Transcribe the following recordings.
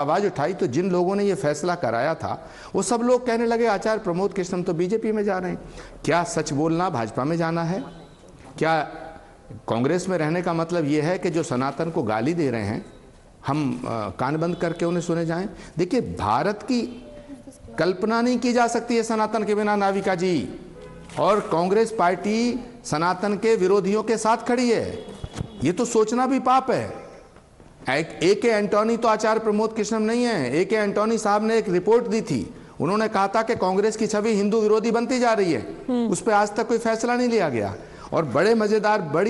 आवाज उठाई तो जिन लोगों ने ये फैसला कराया था वो सब लोग कहने लगे आचार्य प्रमोद कृष्णम तो बीजेपी में जा रहे हैं। क्या सच बोलना भाजपा में जाना है? क्या कांग्रेस में रहने का मतलब ये है कि जो सनातन को गाली दे रहे हैं हम कान बंद करके उन्हें सुने जाएं? देखिए, भारत की कल्पना नहीं की जा सकती है सनातन के बिना, नाविका जी। और कांग्रेस पार्टी सनातन के विरोधियों के साथ खड़ी है, ये तो सोचना भी पाप है। ए.के. एंटोनी तो आचार्य प्रमोद कृष्णम नहीं है। ए.के. एंटोनी साहब ने एक रिपोर्ट दी थी, उन्होंने कहा था कि कांग्रेस की छवि हिंदू विरोधी बनती जा रही है। उस पर आज तक कोई फैसला नहीं लिया गया। और बड़ी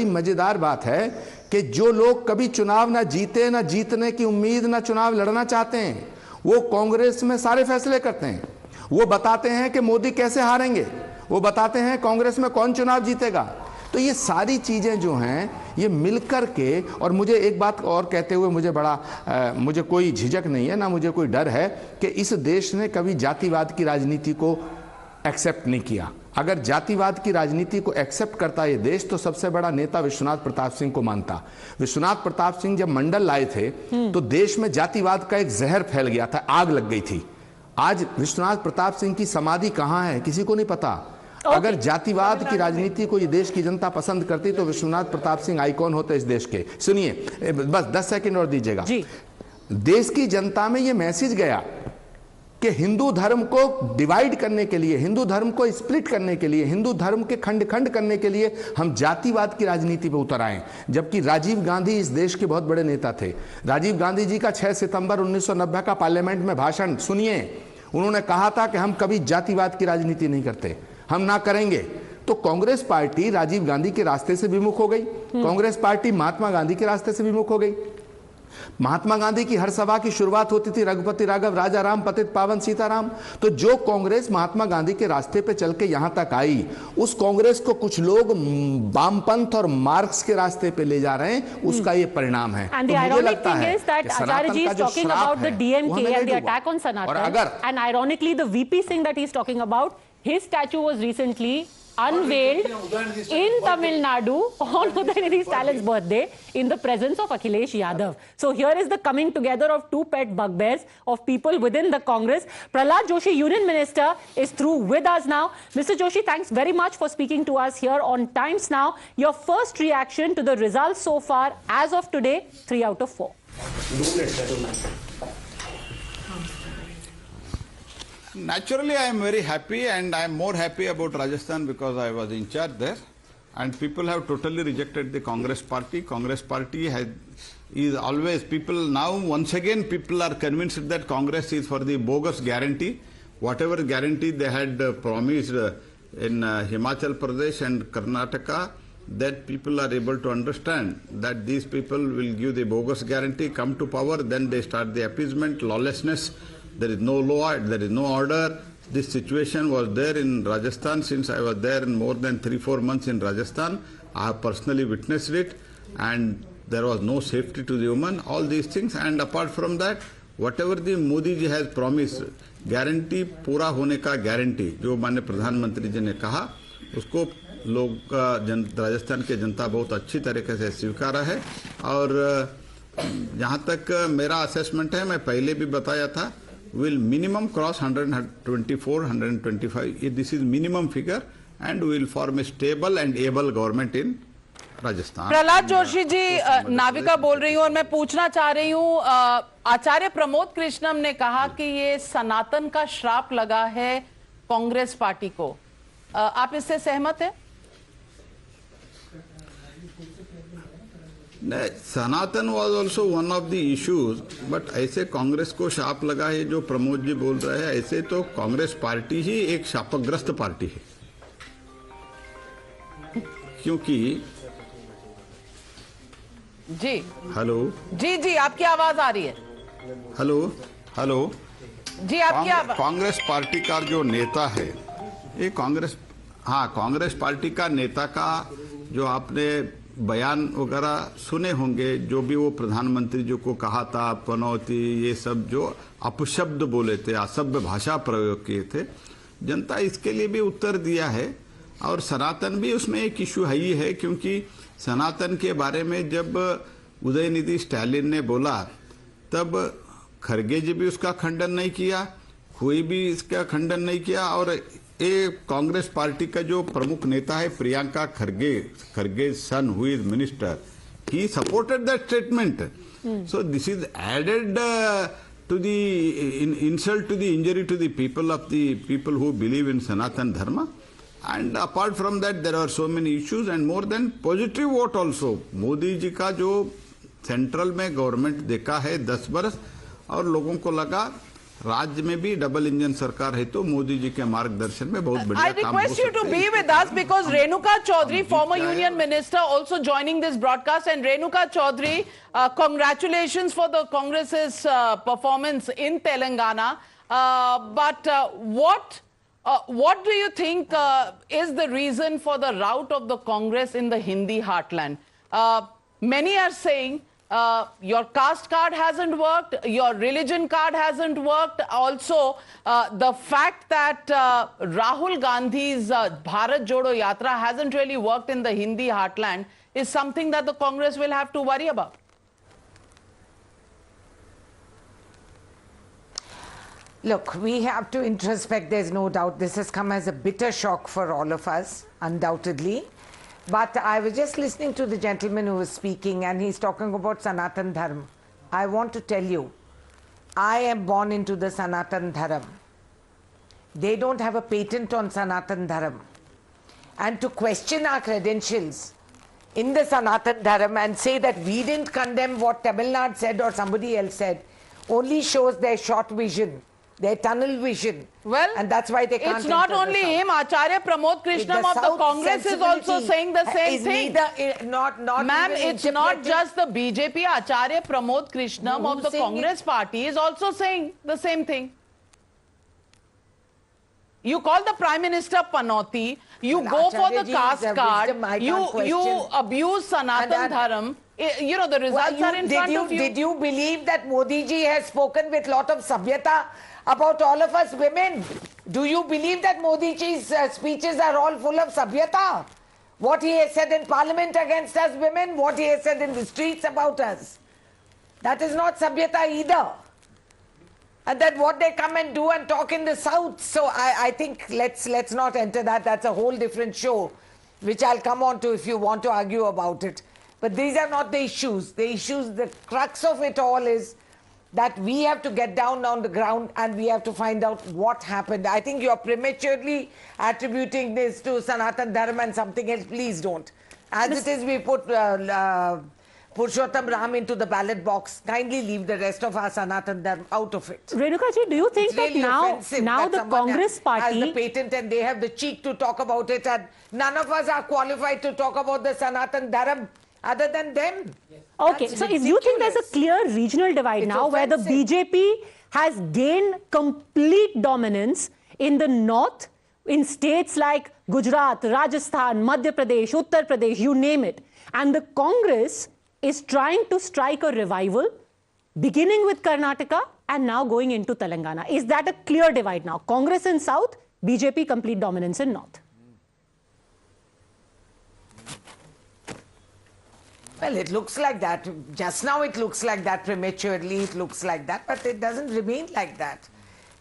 मजेदार बात है कि जो लोग कभी चुनाव ना जीते, ना जीतने की उम्मीद, ना चुनाव लड़ना चाहते हैं, वो कांग्रेस में सारे फैसले करते हैं। वो बताते हैं कि मोदी कैसे हारेंगे, वो बताते हैं कांग्रेस में कौन चुनाव जीतेगा। तो ये सारी चीजें जो हैं ये मिलकर के, और मुझे एक बात और कहते हुए मुझे कोई झिझक नहीं है, ना मुझे कोई डर है कि इस देश ने कभी जातिवाद की राजनीति को एक्सेप्ट नहीं किया। अगर जातिवाद की राजनीति को एक्सेप्ट करता ये देश तो सबसे बड़ा नेता विश्वनाथ प्रताप सिंह को मानता। विश्वनाथ प्रताप सिंह जब मंडल लाए थे तो देश में जातिवाद का एक जहर फैल गया था, आग लग गई थी। आज विश्वनाथ प्रताप सिंह की समाधि कहां है किसी को नहीं पता। अगर जातिवाद की राजनीति को ये देश की जनता पसंद करती तो विश्वनाथ प्रताप सिंह आइकॉन होते इस देश के। सुनिए, बस 10 सेकंड और दीजिएगा। देश की जनता में ये मैसेज गया कि हिंदू धर्म को डिवाइड करने के लिए, हिंदू धर्म को स्प्लिट करने के लिए, हिंदू धर्म के खंड खंड करने के लिए हम जातिवाद की राजनीति पर उतर आए। जबकि राजीव गांधी इस देश के बहुत बड़े नेता थे। राजीव गांधी जी का 6 सितंबर 1990 का पार्लियामेंट में भाषण सुनिए। उन्होंने कहा था कि हम कभी जातिवाद की राजनीति नहीं करते, हम ना करेंगे। तो कांग्रेस पार्टी राजीव गांधी के रास्ते से विमुख हो गई। कांग्रेस पार्टी महात्मा गांधी के रास्ते से विमुख हो गई। महात्मा गांधी की हर सभा की शुरुआत होती थी रघुपति राघव राजा राम पतित पावन सीताराम। तो जो कांग्रेस महात्मा गांधी के रास्ते पे चल के यहां तक आई, उस कांग्रेस को कुछ लोग वामपंथ और मार्क्स के रास्ते पे ले जा रहे हैं, उसका ये परिणाम है। And the ironic thing is that Acharya ji is talking about the DMK and the attack on Sanatan. And ironically, the VP Singh that he is talking about, his statue was recently unveiled in Tamil Nadu on Udayanidhi Stalin's birthday in the presence of Akhilesh Yadav. So here is the coming together of two pet bugbears of people within the Congress. Prahlad Joshi, Union Minister, is through with us now. Mr. Joshi, thanks very much for speaking to us here on Times Now. Your first reaction to the results so far, as of today, 3 out of 4. Naturally, I am very happy, and I am more happy about Rajasthan because I was in charge there, and people have totally rejected the Congress party. Congress party is always, people now once again people are convinced that Congress is for the bogus guarantee. Whatever guarantee they had promised in Himachal Pradesh and Karnataka, that people are able to understand that these people will give the bogus guarantee, come to power, then they start the appeasement, lawlessness. There is no law, there is no order. This situation was there in Rajasthan since I was there in more than 3-4 months in Rajasthan. I have personally witnessed it, and there was no safety to the woman, all these things. And apart from that, whatever the Modi ji has promised, guarantee पूरा होने का guarantee, जो माननीय प्रधानमंत्री जी ने कहा, उसको लोग राजस्थान के जनता बहुत अच्छी तरीके से स्वीकारा है। और जहाँ तक मेरा असेसमेंट है, मैं पहले भी बताया था, will minimum cross 124, 125. This is minimum figure, and will form a stable and able government in Rajasthan. Prahlad Joshi ji, Navika बोल रही हूँ और मैं पूछना चाह रही हूँ, आचार्य प्रमोद कृष्णम ने कहा कि ये सनातन का श्राप लगा है कांग्रेस पार्टी को, आप इससे सहमत हैं? Sanatan was also one of the issues, but ऐसे कांग्रेस को शाप लगा है जो प्रमोद जी बोल रहे हैं, ऐसे तो कांग्रेस पार्टी ही एक शापग्रस्त पार्टी है। क्योंकि जी हेलो जी आपकी आवाज आ रही है। हेलो जी, आपकी आवाज। कांग्रेस पार्टी का जो नेता है, ये कांग्रेस पार्टी का नेता का जो आपने बयान वगैरह सुने होंगे, जो भी वो प्रधानमंत्री जी को कहा था, पनौती, ये सब जो अपशब्द बोले थे, असभ्य भाषा प्रयोग किए थे, जनता इसके लिए भी उत्तर दिया है। और सनातन भी उसमें एक इशू है ही है, क्योंकि सनातन के बारे में जब उदयनिधि स्टालिन ने बोला, तब खरगे जी भी उसका खंडन नहीं किया, कोई भी इसका खंडन नहीं किया। और ये कांग्रेस पार्टी का जो प्रमुख नेता है Priyanka Kharge son who is minister, he supported that statement. So this is added to the insult to the injury to the people who believe in Sanatan Dharma. And apart from that, there are so many issues and more than positive vote also. Modi ji का जो central में government देखा है 10 बरस, और लोगों को लगा राज्य में भी डबल इंजन सरकार है तो मोदी जी के मार्गदर्शन में बहुत बढ़िया काम हो सकता है। I request you to be with us because Renuka Chaudhary, former union minister, also joining this broadcast. And Renuka Chaudhary, congratulations for the Congress's performance in Telangana. But what do you think is the reason for the rout of the Congress in the Hindi heartland? Many are saying your caste card hasn't worked, your religion card hasn't worked. Also, the fact that Rahul Gandhi's Bharat Jodo Yatra hasn't really worked in the Hindi heartland is something that the Congress will have to worry about. Look, we have to introspect, there's no doubt. This has come as a bitter shock for all of us, undoubtedly. But I was just listening to the gentleman who was speaking and he's talking about Sanatan Dharma. I want to tell you, I am born into the Sanatan Dharma. They don't have a patent on Sanatan Dharma. And to question our credentials in the Sanatan Dharma and say that we didn't condemn what Tamil Nadu said or somebody else said only shows their short vision, their tunnel vision. Well, and that's why they can't. It's not only him. Acharya Pramod Krishnam of the Congress is also saying the same thing. Ma'am, it's not just the BJP. Acharya Pramod Krishnam of the Congress party is also saying the same thing. You call the Prime Minister Panoti, you go for the caste card, you abuse Sanatan Dharma. You know, the results are in front of you. Did you believe that Modi ji has spoken with lot of sabhyata about all of us women? Do you believe that Modi ji's speeches are all full of sabhyata? What he has said in parliament against us women, what he has said in the streets about us. That is not sabhyata either. And then what they come and do and talk in the south. So I think let's not enter that. That's a whole different show, which I'll come on to if you want to argue about it. But these are not the issues. The issues, the crux of it all is that we have to get down on the ground and we have to find out what happened. I think you're prematurely attributing this to Sanatan Dharma and something else. Please don't. As it is, we put Purushottam Ram into the ballot box. Kindly leave the rest of our Sanatan Dharma out of it. Renuka ji, do you think really that now the Congress party has the patent and they have the cheek to talk about it, and none of us are qualified to talk about the Sanatan Dharma other than them? Yes. Okay, so if you think there's a clear regional divide now where the BJP has gained complete dominance in the north, in states like Gujarat, Rajasthan, Madhya Pradesh, Uttar Pradesh, you name it, and the Congress is trying to strike a revival, beginning with Karnataka and now going into Telangana. Is that a clear divide now? Congress in south, BJP complete dominance in north. Well, it looks like that. Just now it looks like that. Prematurely it looks like that. But it doesn't remain like that.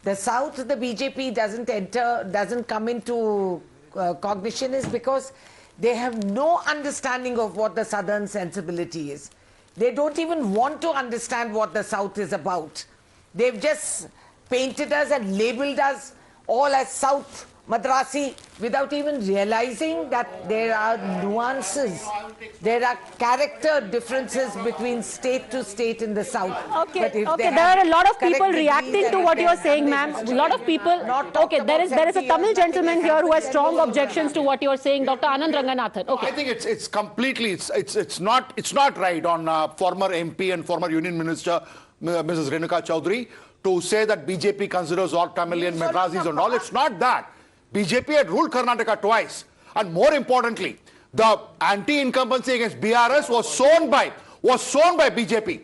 The south, the BJP doesn't come into cognition is because they have no understanding of what the southern sensibility is. They don't even want to understand what the south is about. They've just painted us and labeled us all as South Madrasi without even realizing that there are nuances, there are character differences between state to state in the south. Okay, there are a lot of people reacting to what you're saying, ma'am. A lot of people. Okay, there is a Tamil gentleman here who has strong objections to what you're saying, Dr. Anand Ranganathan. Okay. I think it's completely it's not right on former MP and former Union Minister Mrs. Renuka Chaudhary to say that BJP considers all Tamilian Madrasis and all. It's not that. BJP had ruled Karnataka twice, and more importantly, the anti-incumbency against BRS was sown by BJP.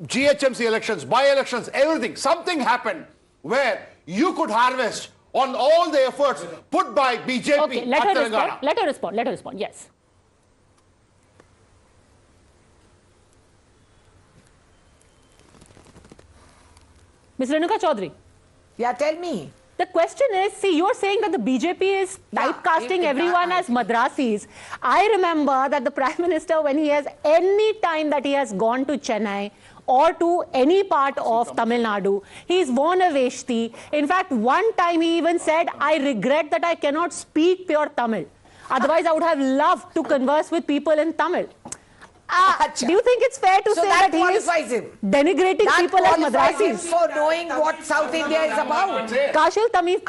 GHMC elections, by-elections, everything. Something happened where you could harvest on all the efforts put by BJP. Okay, let her respond. Yes. Ms. Renuka Chaudhary. Yeah, tell me. The question is, see, you're saying that the BJP is typecasting everyone as Madrasis. I remember that the Prime Minister, when he has any time that he has gone to Chennai or to any part of Tamil Nadu, he's worn a veshti. In fact, one time he even said, I regret that I cannot speak pure Tamil. Otherwise, I would have loved to converse with people in Tamil. Do you think it's fair to say that he is denigrating people as Madrasis? For knowing what South India is about. Kashi Tamil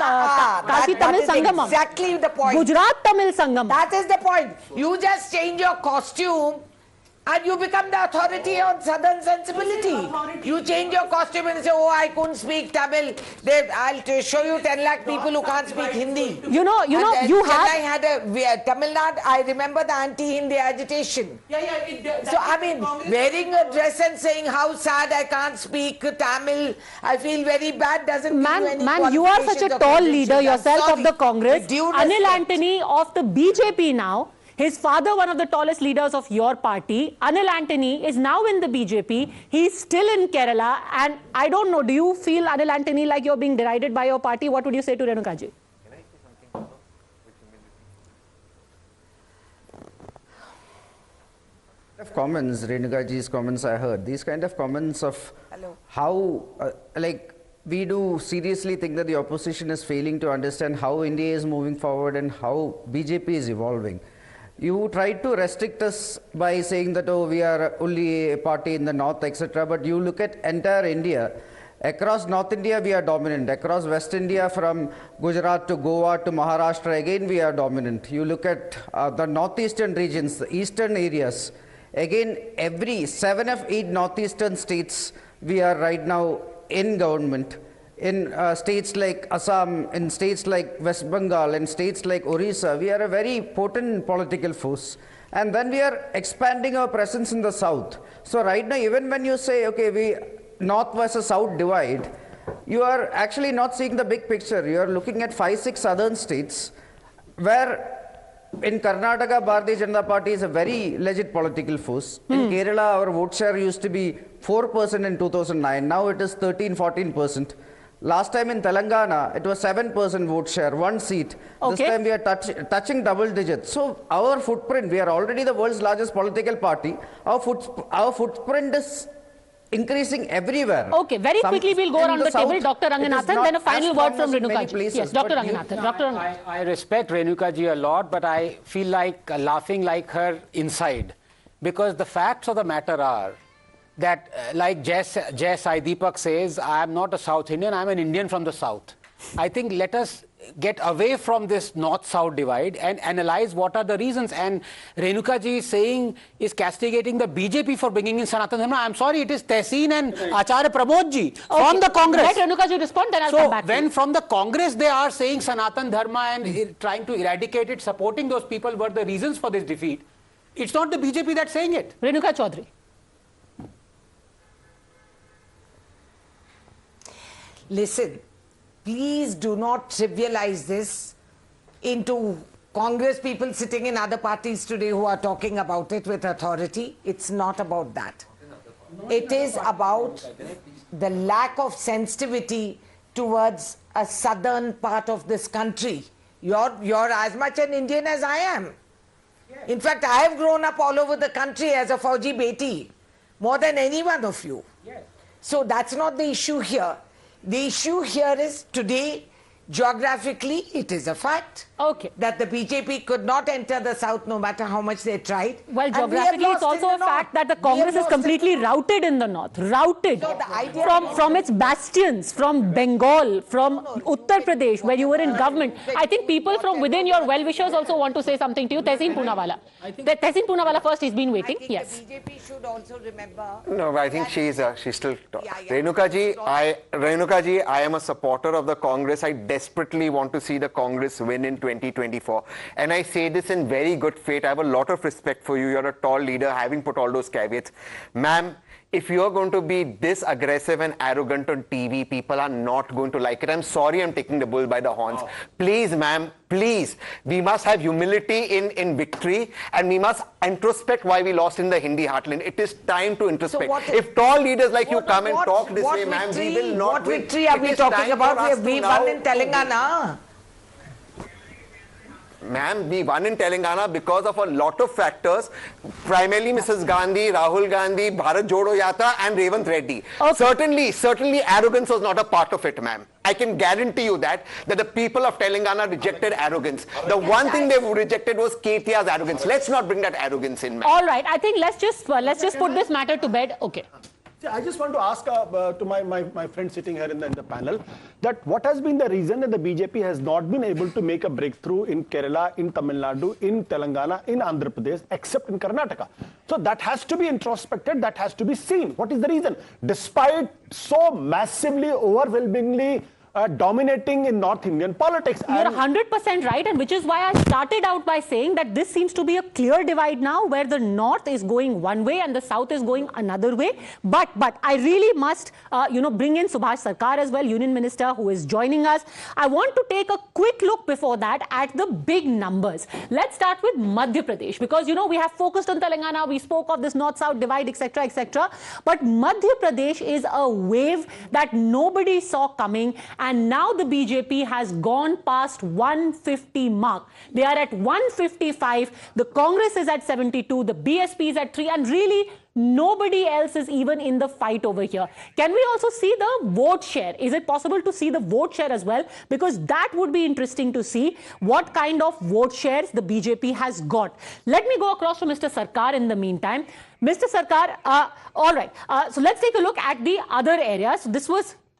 Sangamam. Exactly the point. Gujarat Tamil Sangamam. That is the point. You just change your costume and you become the authority on southern sensibility. You change your costume and say, oh, I couldn't speak Tamil. I'll show you 10 lakh people who can't speak Hindi. You had a Tamil Nadu, I remember the anti-Hindi agitation. So, I mean, wearing a dress and saying how sad I can't speak Tamil, I feel very bad, doesn't give you any Man, you are such a tall leader yourself of the Congress. Anil Antony of the BJP now. His father, one of the tallest leaders of your party, Anil Antony, is now in the BJP. He's still in Kerala. And I don't know, do you feel, Anil Antony, like you're being derided by your party? What would you say to Renuka ji? Comments, Renuka ji's comments I heard. These kind of comments of how, we do seriously think that the opposition is failing to understand how India is moving forward and how BJP is evolving. You tried to restrict us by saying that, oh, we are only a party in the north, etc. But you look at entire India, across North India, we are dominant. Across West India, from Gujarat to Goa to Maharashtra, again, we are dominant. You look at the northeastern regions, the eastern areas, again, every 7 of 8 northeastern states, we are right now in government. In states like Assam, in states like West Bengal, in states like Orissa, we are a very potent political force. And then we are expanding our presence in the south. So right now, even when you say, okay, we north versus south divide, you are actually not seeing the big picture. You are looking at 5-6 southern states where in Karnataka, Bharatiya Janata Party is a very legit political force. In Kerala, our vote share used to be 4% in 2009. Now it is 13-14%. Last time in Telangana, it was 7% vote share, 1 seat. Okay. This time we are touching double digits. So our footprint, we are already the world's largest political party. Our footprint is increasing everywhere. Okay, very quickly we'll go around the table. Dr. Ranganathan, then a final word from Renuka ji. Yes, Dr. Ranganathan. I respect Renuka ji a lot, but I feel like laughing like her inside. Because the facts of the matter are that, like Jess Deepak says, I am not a South Indian, I am an Indian from the South. I think let us get away from this North-South divide and analyze what are the reasons. And Renuka ji is castigating the BJP for bringing in Sanatan Dharma. I'm sorry, it is Tehseen and Acharya Pramod ji from the Congress. Let Renuka ji respond, then I'll come back. So when from the Congress they are saying Sanatan Dharma and trying to eradicate it, supporting those people were the reasons for this defeat, it's not the BJP that's saying it. Renuka Chaudhary. Listen, please do not trivialize this into Congress people sitting in other parties today who are talking about it with authority. It's not about that. It is about the lack of sensitivity towards a southern part of this country. You're as much an Indian as I am. In fact, I have grown up all over the country as a Fauji Beti, more than any one of you. So that's not the issue here. The issue here is today, geographically, it is a fact that the BJP could not enter the south no matter how much they tried. Well, geographically, it's also a fact that the Congress is completely routed in the north. Routed from its bastions, from Bengal, from Uttar Pradesh, where you were in government. I think people from within your well-wishers also want to say something to you. Tehseen Poonawala. Tehseen Poonawala first, he's been waiting. Yes. The BJP should also remember. No, I think she's still. Renuka ji, I am a supporter of the Congress. I desperately want to see the Congress win in 2024. And I say this in very good faith. I have a lot of respect for you. You're a tall leader, having put all those caveats. Ma'am, if you're going to be this aggressive and arrogant on TV, people are not going to like it. I'm sorry I'm taking the bull by the horns. Please, ma'am, please. We must have humility in victory, and we must introspect why we lost in the Hindi heartland. It is time to introspect. So if tall leaders like you come and talk this way, ma'am, we will not What victory are we talking about? We won in Telangana. Ma'am, we won in Telangana because of a lot of factors, primarily Mrs. Gandhi, Rahul Gandhi, Bharat Jodo Yatra and Revanth Reddy. Okay. Certainly arrogance was not a part of it, ma'am. I can guarantee you that the people of Telangana rejected arrogance. The one thing they rejected was KTR's arrogance. Let's not bring that arrogance in, ma'am. All right, I think let's just put this matter to bed. Okay. I just want to ask to my friend sitting here in the panel that what has been the reason that the BJP has not been able to make a breakthrough in Kerala, in Tamil Nadu, in Telangana, in Andhra Pradesh, except in Karnataka. So that has to be introspected, that has to be seen. What is the reason? Despite so massively, overwhelmingly dominating in North Indian politics. You're 100% right, and which is why I started out by saying that this seems to be a clear divide now, where the North is going one way and the South is going another way. But I really must, bring in Subhash Sarkar as well, Union Minister, who is joining us. I want to take a quick look before that at the big numbers. Let's start with Madhya Pradesh, because, we have focused on Telangana, we spoke of this North-South divide, etc., etc. But Madhya Pradesh is a wave that nobody saw coming. And now the BJP has gone past 150 mark. They are at 155. The Congress is at 72. The BSP is at 3. And really, nobody else is even in the fight over here. Can we also see the vote share? Is it possible to see the vote share as well? Because that would be interesting to see what kind of vote shares the BJP has got. Let me go across to Mr. Sarkar in the meantime. Mr. Sarkar, all right. So let's take a look at the other areas.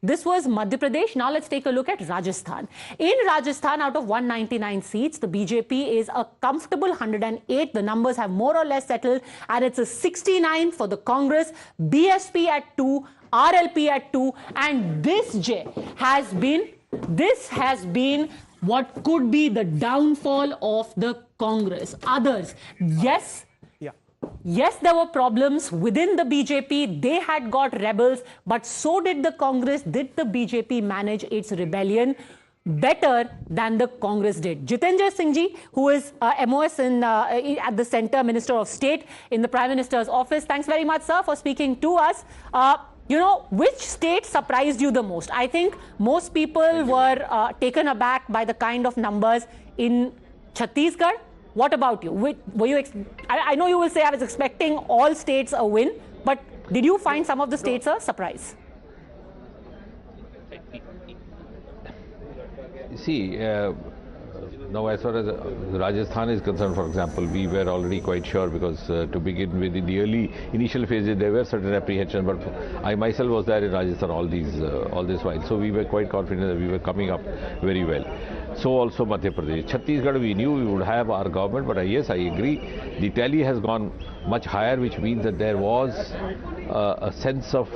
This was Madhya Pradesh. Now let's take a look at Rajasthan. In Rajasthan, out of 199 seats, the BJP is a comfortable 108. The numbers have more or less settled, and it's a 69 for the Congress, BSP at 2, RLP at 2, and this has been what could be the downfall of the Congress. Others, yes, there were problems within the BJP. They had got rebels, but so did the Congress. Did the BJP manage its rebellion better than the Congress did? Jitendra Singh ji, who is MOS at the Centre, Minister of State in the Prime Minister's office. Thanks very much, sir, for speaking to us. Which state surprised you the most? I think most people were taken aback by the kind of numbers in Chhattisgarh. What about you? Were you? I know you will say I was expecting all states a win, but did you find some of the states a surprise? See, now as far as Rajasthan is concerned, for example, we were already quite sure, because to begin with, in the initial phases, there were certain apprehensions, but I myself was there in Rajasthan all this while, so we were quite confident that we were coming up very well. So also Madhya Pradesh. Chhattisgarh, we knew we would have our government, but yes, I agree. The tally has gone much higher, which means that there was a sense of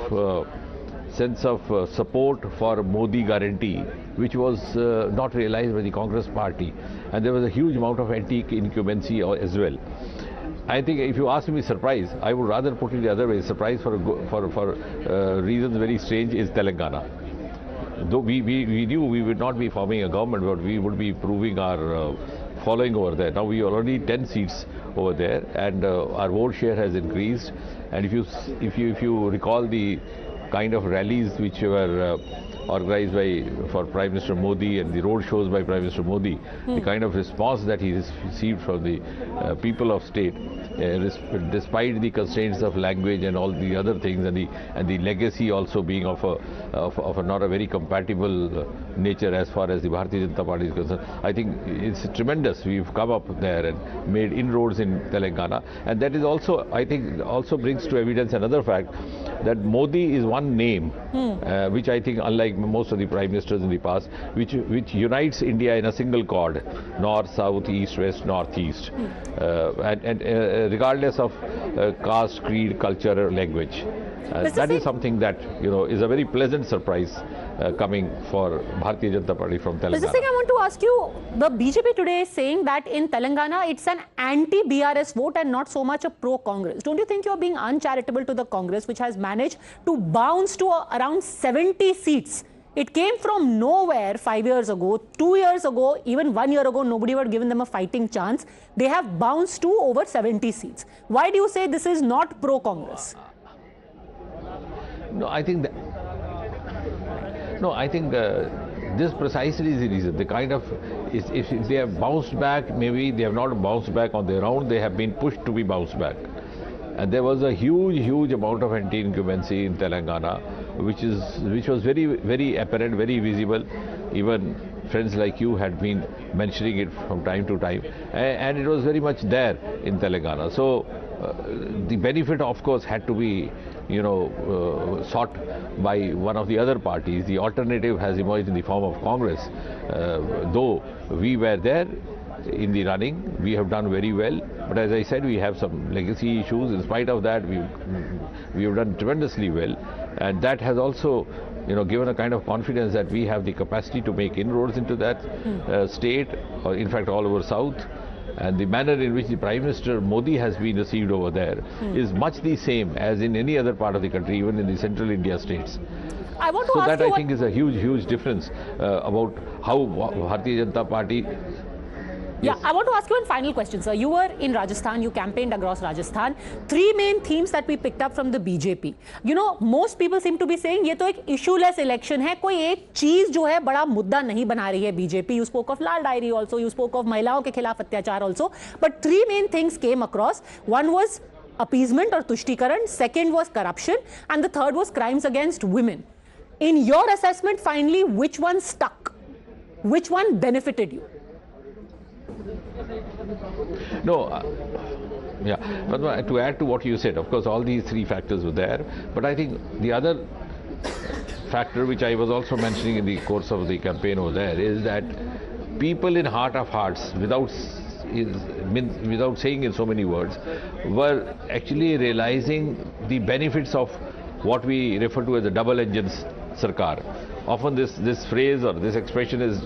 support for Modi guarantee, which was not realized by the Congress party, and there was a huge amount of anti-incumbency as well. I think if you ask me surprise, I would rather put it the other way. Surprise for reasons very strange is Telangana. Though we knew we would not be forming a government, but we would be proving our following over there. Now we are already 10 seats over there, and our vote share has increased. And if you recall the kind of rallies which were organized for Prime Minister Modi, and the road shows by Prime Minister Modi, the kind of response that he received from the people of state, despite the constraints of language and all the other things, and the legacy also being of a not a very compatible nature as far as the Bharatiya Janata Party is concerned. I think it's tremendous. We've come up there and made inroads in Telangana, and that is also, I think, also brings to evidence another fact, that Modi is one one name, which I think, unlike most of the prime ministers in the past, which unites India in a single chord: north, south, east, west, northeast, and regardless of caste, creed, culture, or language. That is something that is a very pleasant surprise coming for Bharatiya Janata Party from Telangana. Mr. Singh, I want to ask you, the BJP today is saying that in Telangana it's an anti-BRS vote and not so much a pro-Congress. Don't you think you're being uncharitable to the Congress, which has managed to bounce to around 70 seats? It came from nowhere 5 years ago, 2 years ago, even 1 year ago, nobody had given them a fighting chance. They have bounced to over 70 seats. Why do you say this is not pro-Congress? No, I think this precisely is the reason. The kind of, if they have bounced back, maybe they have not bounced back on their own, they have been pushed to be bounced back. And there was a huge amount of anti-incumbency in Telangana, which was very, very apparent, very visible. Even friends like you had been mentioning it from time to time, and it was very much there in Telangana. So the benefit, of course, had to be sought by one of the other parties. The alternative has emerged in the form of Congress. Though we were there in the running, we have done very well. But as I said, we have some legacy issues. In spite of that, we have done tremendously well, and that has also given a kind of confidence that we have the capacity to make inroads into that state, or in fact all over South. And the manner in which the Prime Minister Modi has been received over there is much the same as in any other part of the country, even in the central India states. I want to ask that, I think, is a huge difference about how Bharatiya Janata Party. Yeah, I want to ask you one final question, sir. You were in Rajasthan, you campaigned across Rajasthan. 3 main themes that we picked up from the BJP. Most people seem to be saying, ये तो एक issueless election है, कोई एक चीज जो है बड़ा मुद्दा नहीं बना रही है BJP. You spoke of Lal Diary also, you spoke of महिलाओं के खिलाफ अत्याचार also. But 3 main things came across. One was appeasement or तुष्टीकरण, second was corruption, and the third was crimes against women. In your assessment, finally, which one stuck? Which one benefited you? No, but to add to what you said, of course, all these 3 factors were there. But I think the other factor, which I was also mentioning in the course of the campaign over there, is that people in heart of hearts, without saying in so many words, were actually realizing the benefits of what we refer to as a double-engine Sarkar. Often this phrase or this expression is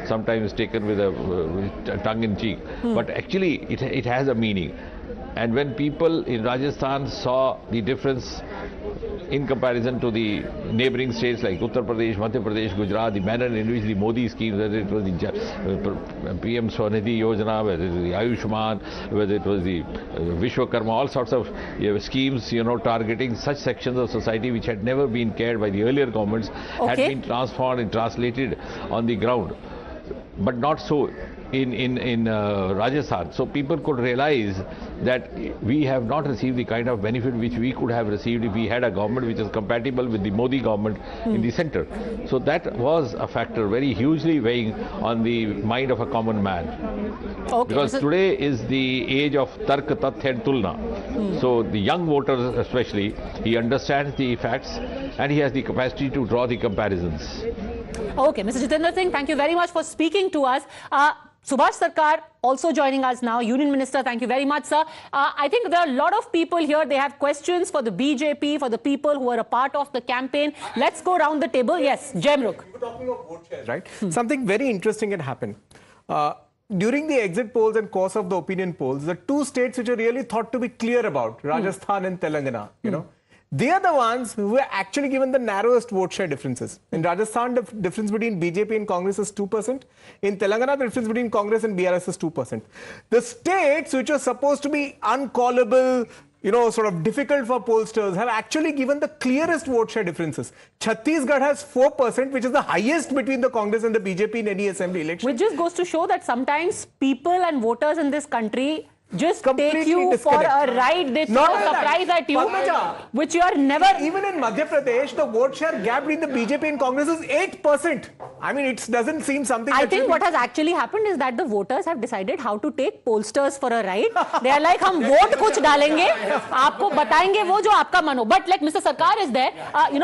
sometimes taken with a tongue in cheek, but actually it has a meaning. And when people in Rajasthan saw the difference in comparison to the neighboring states like Uttar Pradesh, Madhya Pradesh, Gujarat, the manner in which the Modi schemes, whether it was the PM Swanidhi Yojana, whether it was the Ayushman, whether it was the Vishwakarma, all sorts of schemes, targeting such sections of society which had never been cared by the earlier governments, had been transformed and translated on the ground. But not so in Rajasthan. So people could realize that we have not received the kind of benefit which we could have received if we had a government which is compatible with the Modi government in the center. So that was a factor very hugely weighing on the mind of a common man. Because today is the age of Tark, Tathya and Tulna. So the young voter especially, he understands the facts and he has the capacity to draw the comparisons. Okay, Mr. Jitendra Singh, thank you very much for speaking to us. Subhash Sarkar also joining us now, Union Minister. Thank you very much, sir. I think there are a lot of people here. They have questions for the BJP, for the people who are a part of the campaign. Let's go around the table. Yes, Jaimrukh. We were talking about vote shares, right? Something very interesting had happened. During the exit polls and course of the opinion polls, the 2 states which are really thought to be clear about, Rajasthan and Telangana, they are the ones who were actually given the narrowest vote share differences. In Rajasthan, the difference between BJP and Congress is 2%. In Telangana, the difference between Congress and BRS is 2%. The states which are supposed to be uncallable, sort of difficult for pollsters, have actually given the clearest vote share differences. Chhattisgarh has 4%, which is the highest between the Congress and the BJP in any assembly election. Which just goes to show that sometimes people and voters in this country just take you for a ride. They throw a surprise at you, which you are never... Even in Madhya Pradesh, the vote share gap between the BJP and Congress is 8%. I mean, it doesn't seem something. I think what has actually happened is that the voters have decided how to take pollsters for a ride. They are like, हम vote कुछ डालेंगे, आपको बताएंगे वो जो आपका मन हो. But like Mr. Sarkar is there,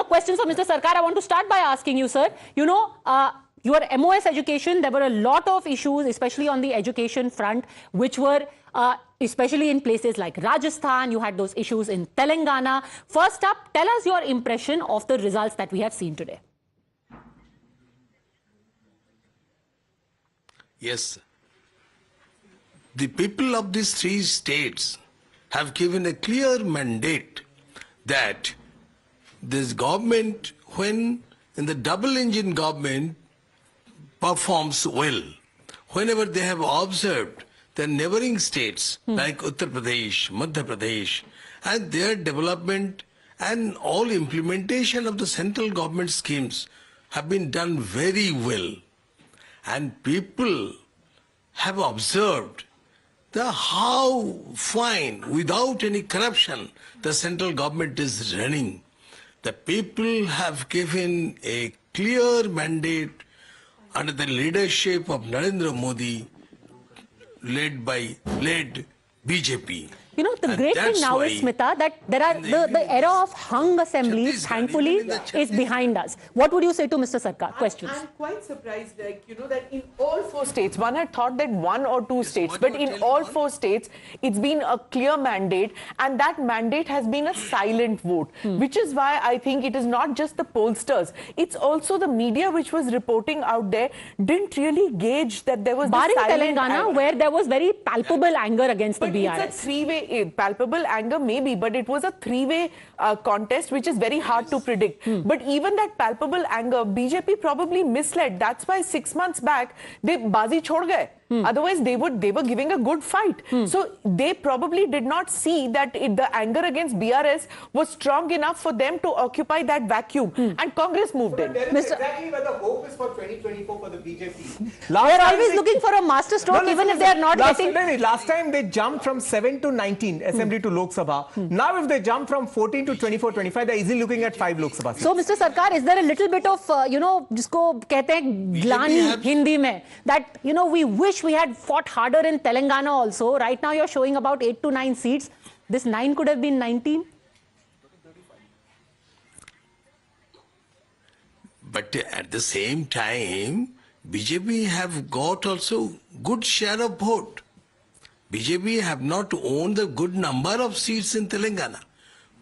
questions for Mr. Sarkar. I want to start by asking you, sir. Your MOS education, there were a lot of issues, especially on the education front, which were especially in places like Rajasthan. You had those issues in Telangana. First up, tell us your impression of the results that we have seen today. Yes, the people of these three states have given a clear mandate that this government, when in the double engine government performs well, whenever they have observed the neighboring states like Uttar Pradesh, Madhya Pradesh, and their development and all implementation of the central government schemes have been done very well. And people have observed how fine, without any corruption, the central government is running. The people have given a clear mandate under the leadership of Narendra Modi, led BJP. The great thing now is, Smita, that there are the era of hung assemblies, thankfully, is behind us. What would you say to Mr. Sarkar? Questions? I'm quite surprised, that in all four states, one had thought that one or two states, but in all four states, it's been a clear mandate, and that mandate has been a silent vote, which is why I think it is not just the pollsters, it's also the media which was reporting out there didn't really gauge that there was barring Telangana, where there was very palpable anger against the BRS. It's a three-way, palpable anger maybe, but it was a three-way contest, which is very hard to predict. But even that palpable anger, BJP probably misled. That's why 6 months back, they bazi chhod gaye. Otherwise, they were giving a good fight. So they probably did not see that the anger against BRS was strong enough for them to occupy that vacuum. And Congress moved in. Exactly where the hope is for 2024 for the BJP. They are always looking for a master stroke, even if they are not getting... Last time they jumped from 7 to 19 Assembly to Lok Sabha. Now if they jump from 14 to 24, 25, they're easily looking at 5 Lok Sabha seats. So Mr. Sarkar, is there a little bit of, जिसको कहते हैं ग्लानि हिंदी में, that, we wish we had fought harder in Telangana also. Right now you're showing about 8 to 9 seats. This 9 could have been 19. But at the same time, BJP have got also good share of vote. BJP have not owned the good number of seats in Telangana,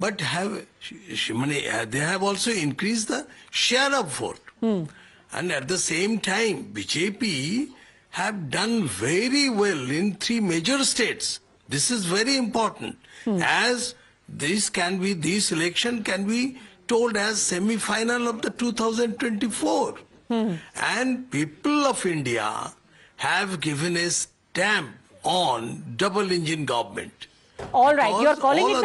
but they have also increased the share of vote. And at the same time, BJP have done very well in 3 major states. This is very important, as this election can be told as semi-final of the 2024. And people of India have given a stamp on double engine government. All right, you're calling it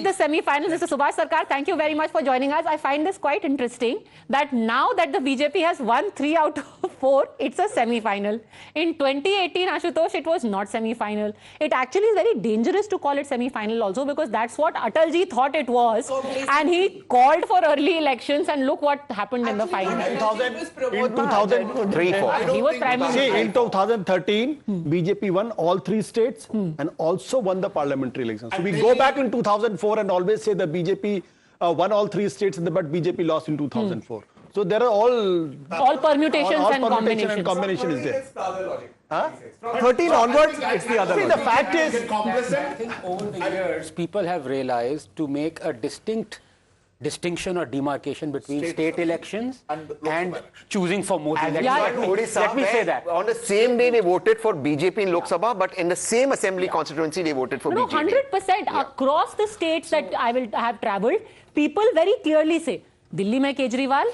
the semi-final. Mr. Subhash Sarkar, thank you very much for joining us. I find this quite interesting that now that the BJP has won 3 out of 4, it's a semi-final. In 2018, Ashutosh, it was not semi-final. It actually is very dangerous to call it semi-final also, because that's what Atalji thought it was. And he called for early elections, and look what happened in the final. In 2003, he was Prime Minister. In 2013, BJP won all 3 states and also won the parliamentary elections. So we go back in 2004 and always say the BJP won all 3 states, but BJP lost in 2004. So there are all permutations and combinations. And combination is there. It's the other logic. 13 onwards, it's the other logic. The fact is, I think over the years, people have realized to make a distinction or demarcation between state elections and choosing for Modi. Let me say that. On the same day, they voted for BJP in Lok Sabha, but in the same assembly constituency, they voted for BJP. 100% across the states that I will have travelled, people very clearly say, Delhi में केजरीवाल,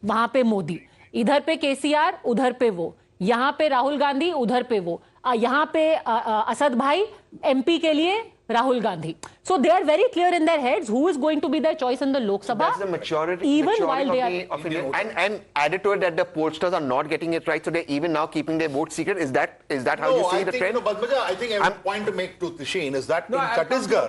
वहां पे मोदी, इधर पे केसीआर, उधर पे वो, यहाँ पे राहुल गांधी, उधर पे वो. यहाँ पे असद भाई, MP के लिए Rahul Gandhi. So they are very clear in their heads who is going to be their choice in the Lok Sabha. That's the maturity, even maturity while they of India. And added to it that the pollsters are not getting it right, so they're even now keeping their vote secret. Is that how you see the trend? No, but I think a point to make to Sheen is that in Chhattisgarh,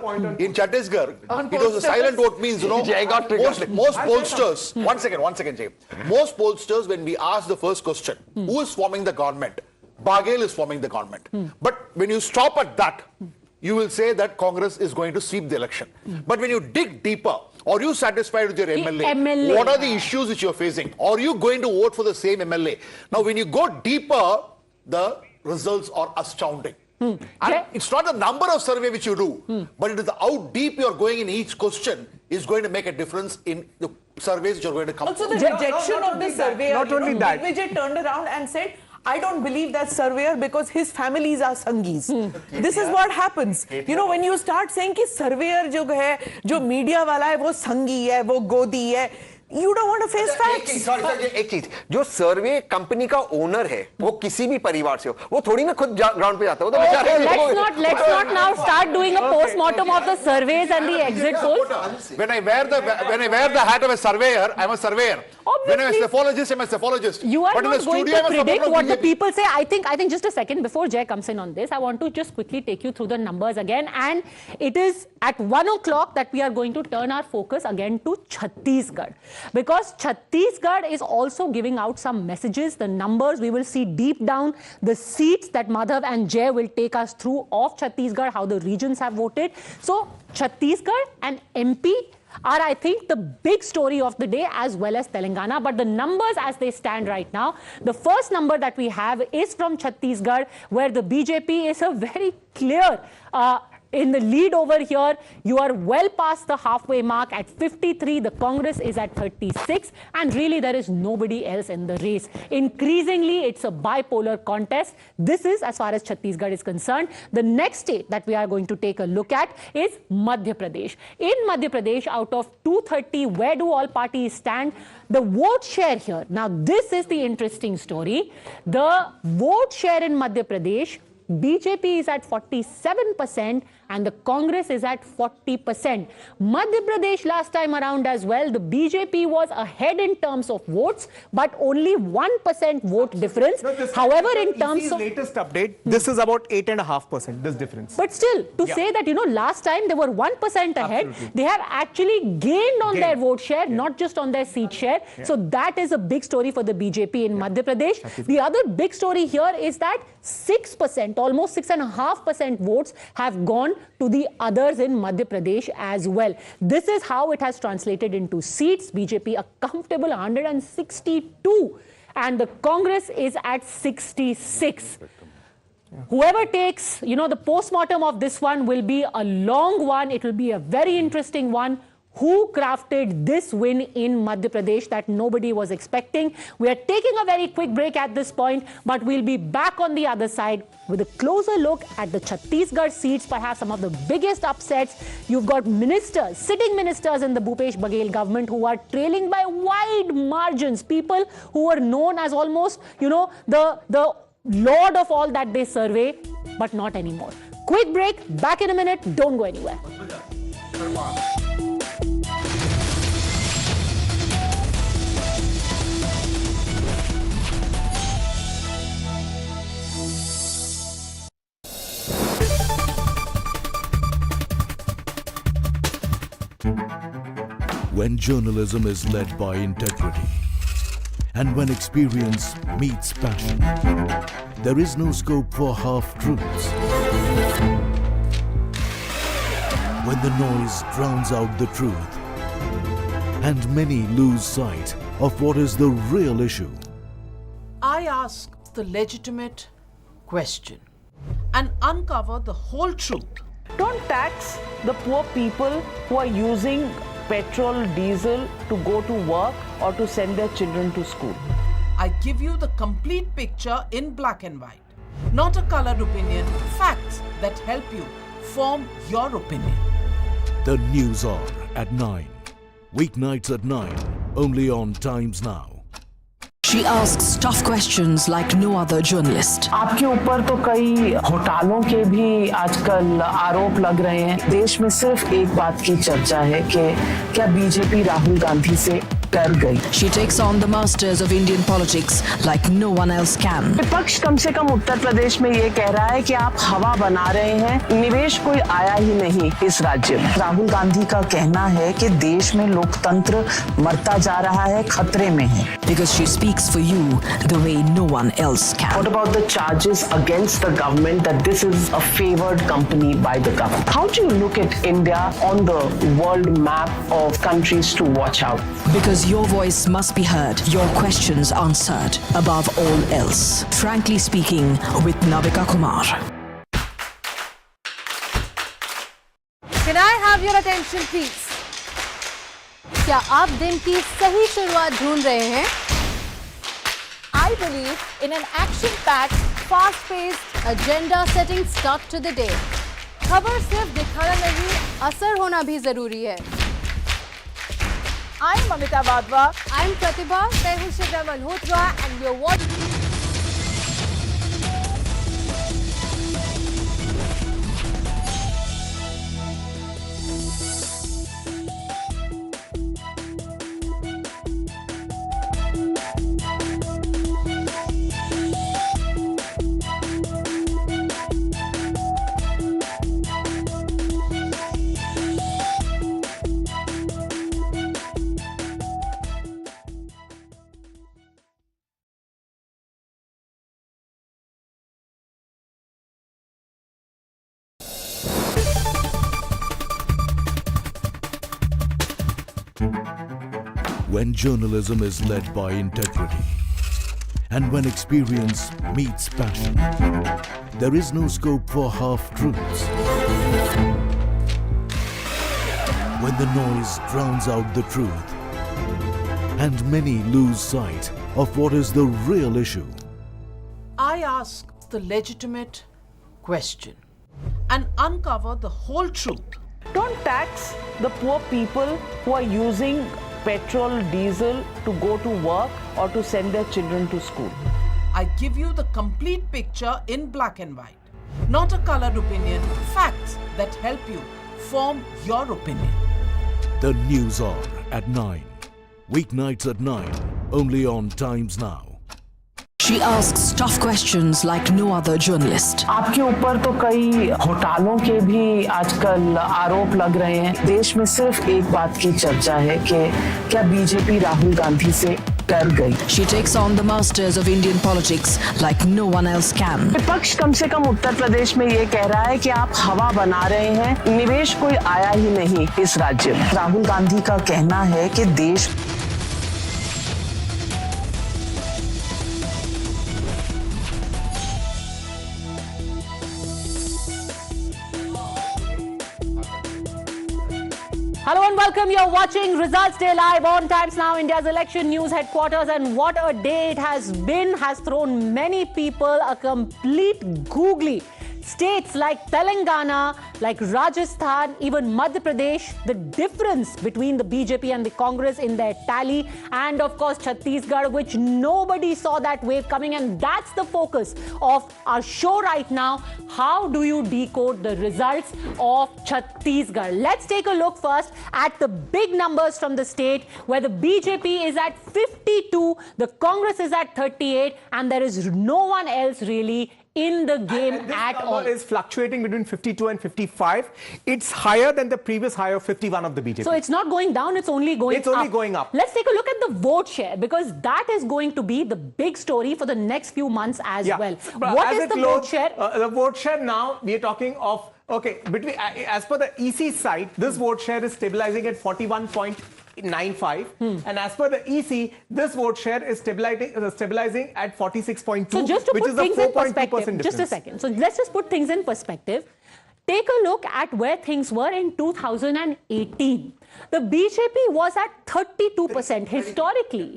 it was a silent vote means, most pollsters, one second, Jay. Most pollsters, when we ask the first question, who is forming the government? Baghel is forming the government. But when you stop at that, you will say that Congress is going to sweep the election. But when you dig deeper, are you satisfied with your MLA? What are the issues which you're facing? Are you going to vote for the same MLA? Now, when you go deeper, the results are astounding. And it's not the number of survey which you do, but it is how deep you're going in each question is going to make a difference in the surveys which are going to come. Also, the rejection of the surveyor, not only that. Vijay turned around and said, I don't believe that surveyor because his families are Sanghis. This is what happens. You know, when you start saying कि surveyor जो है, जो media वाला है, वो संघी है, वो गोदी है, you don't want to face facts. एक चीज, जो सर्वे कंपनी का ओनर है, वो किसी भी परिवार से हो, वो थोड़ी ना खुद ग्राउंड पे जाता है, वो तो बेचारे. Let's not now start doing a post-mortem of the surveys and the exit polls. When I wear the hat of a surveyor, I'm a surveyor. Obviously, when I'm a cephalogist, I'm a cephalogist. You are but not in the going studio, to predict what the people say. I think just a second before Jay comes in on this, I want to just quickly take you through the numbers again. And it is at 1 o'clock that we are going to turn our focus again to Chhattisgarh. Because Chhattisgarh is also giving out some messages. The numbers, we will see deep down the seats that Madhav and Jay will take us through of Chhattisgarh, how the regions have voted. So Chhattisgarh and MP are, I think, the big story of the day, as well as Telangana. But the numbers as they stand right now, the first number that we have is from Chhattisgarh, where the BJP is a very clear in the lead over here. You are well past the halfway mark at 53. The Congress is at 36. And really, there is nobody else in the race. Increasingly, it's a bipolar contest. This is as far as Chhattisgarh is concerned. The next state that we are going to take a look at is Madhya Pradesh. In Madhya Pradesh, out of 230, where do all parties stand? The vote share here. Now, this is the interesting story. The vote share in Madhya Pradesh, BJP is at 47% and the Congress is at 40%. Madhya Pradesh last time around as well, the BJP was ahead in terms of votes, but only 1% vote difference. No, however, in terms of latest update, this is about 8.5%, this difference. But still, to say that, last time they were 1% ahead, Absolutely. they have actually gained on their vote share, not just on their seat share. So that is a big story for the BJP in Madhya Pradesh. The other big story here is that 6%, almost 6.5% votes have gone to the others in Madhya Pradesh as well. This is how it has translated into seats. BJP a comfortable 162 and the Congress is at 66. Whoever takes, the post-mortem of this one will be a long one. It will be a very interesting one. Who crafted this win in Madhya Pradesh that nobody was expecting? We are taking a very quick break at this point, but we'll be back on the other side with a closer look at the Chhattisgarh seats, perhaps some of the biggest upsets. You've got ministers, sitting ministers in the Bhupesh Baghel government who are trailing by wide margins. People who were known as almost, the lord of all that they survey, but not anymore. Quick break, back in a minute, don't go anywhere. When journalism is led by integrity and when experience meets passion, there is no scope for half-truths. When the noise drowns out the truth and many lose sight of what is the real issue. I ask the legitimate question and uncover the whole truth. Don't tax the poor people who are using petrol, diesel to go to work or to send their children to school. I give you the complete picture in black and white, not a colored opinion, facts that help you form your opinion. The News Hour at 9. Weeknights at 9, only on Times Now. She asks tough questions like no other journalist. आपके ऊपर तो कई घोटालों के भी आजकल आरोप लग रहे हैं। देश में सिर्फ एक बात की चर्चा है कि क्या बीजेपी राहुल गांधी से डर गई। She takes on the masters of Indian politics like no one else can. विपक्ष कम से कम उत्तर प्रदेश में ये कह रहा है कि आप हवा बना रहे हैं, निवेश कोई आया ही नहीं इस राज्य में। राहुल गांधी का कहना है कि देश में लोकतंत्र मरता जा रहा है, खतरे में है। Because she speaks for you the way no one else can. What about the charges against the government that this is a favored company by the government? How do you look at India on the world map of countries to watch out? Because your voice must be heard, your questions answered, above all else. Frankly Speaking with Navika Kumar. Can I have your attention, please? क्या आप दिन की सही शुरुआत ढूंढ रहे हैं? I believe in an action-packed, fast-paced, agenda-setting start to the day. खबर सिर्फ दिखाना नहीं, असर होना भी जरूरी है. I'm Amita Vadva. I'm Pratibha Tehusha Malhotra, and we're watching. When journalism is led by integrity and when experience meets passion, there is no scope for half-truths. When the noise drowns out the truth and many lose sight of what is the real issue. I ask the legitimate question and uncover the whole truth. Don't tax the poor people who are using petrol, diesel to go to work or to send their children to school. I give you the complete picture in black and white, not a colored opinion, facts that help you form your opinion. The News Hour at 9. Weeknights at 9, only on Times Now. She asks tough questions like no other journalist. आपके ऊपर तो कई घोटालों के भी आजकल आरोप लग रहे हैं। देश में सिर्फ एक बात की चर्चा है कि क्या बीजेपी राहुल गांधी से डर गई। She takes on the masters of Indian politics like no one else can. विपक्ष कम से कम उत्तर प्रदेश में ये कह रहा है कि आप हवा बना रहे हैं, निवेश कोई आया ही नहीं इस राज्य में। राहुल गांधी का कहना है कि देश Hello and welcome. You're watching Results Day live on Times Now, India's election news headquarters. And what a day it has been, has thrown many people a complete googly. States like Telangana, like Rajasthan, even Madhya Pradesh, the difference between the BJP and the Congress in their tally, and of course Chhattisgarh, which nobody saw that wave coming, and that's the focus of our show right now. How do you decode the results of Chhattisgarh? Let's take a look first at the big numbers from the state, where the BJP is at 52, the Congress is at 38, and there is no one else really in the game and at all. Is fluctuating between 52 and 55. It's higher than the previous high of 51 of the BJP. So it's not going down, it's only going up. It's only going up. Let's take a look at the vote share, because that is going to be the big story for the next few months as well. What is the vote share? The vote share now, we are talking of, okay, between as per the EC site, this vote share is stabilizing at 41.95, and as per the EC, this vote share is stabilizing at 46.2, so just to which put is a things in 4.2% perspective, difference. just a second. So let's just put things in perspective. Take a look at where things were in 2018. The BJP was at 32%.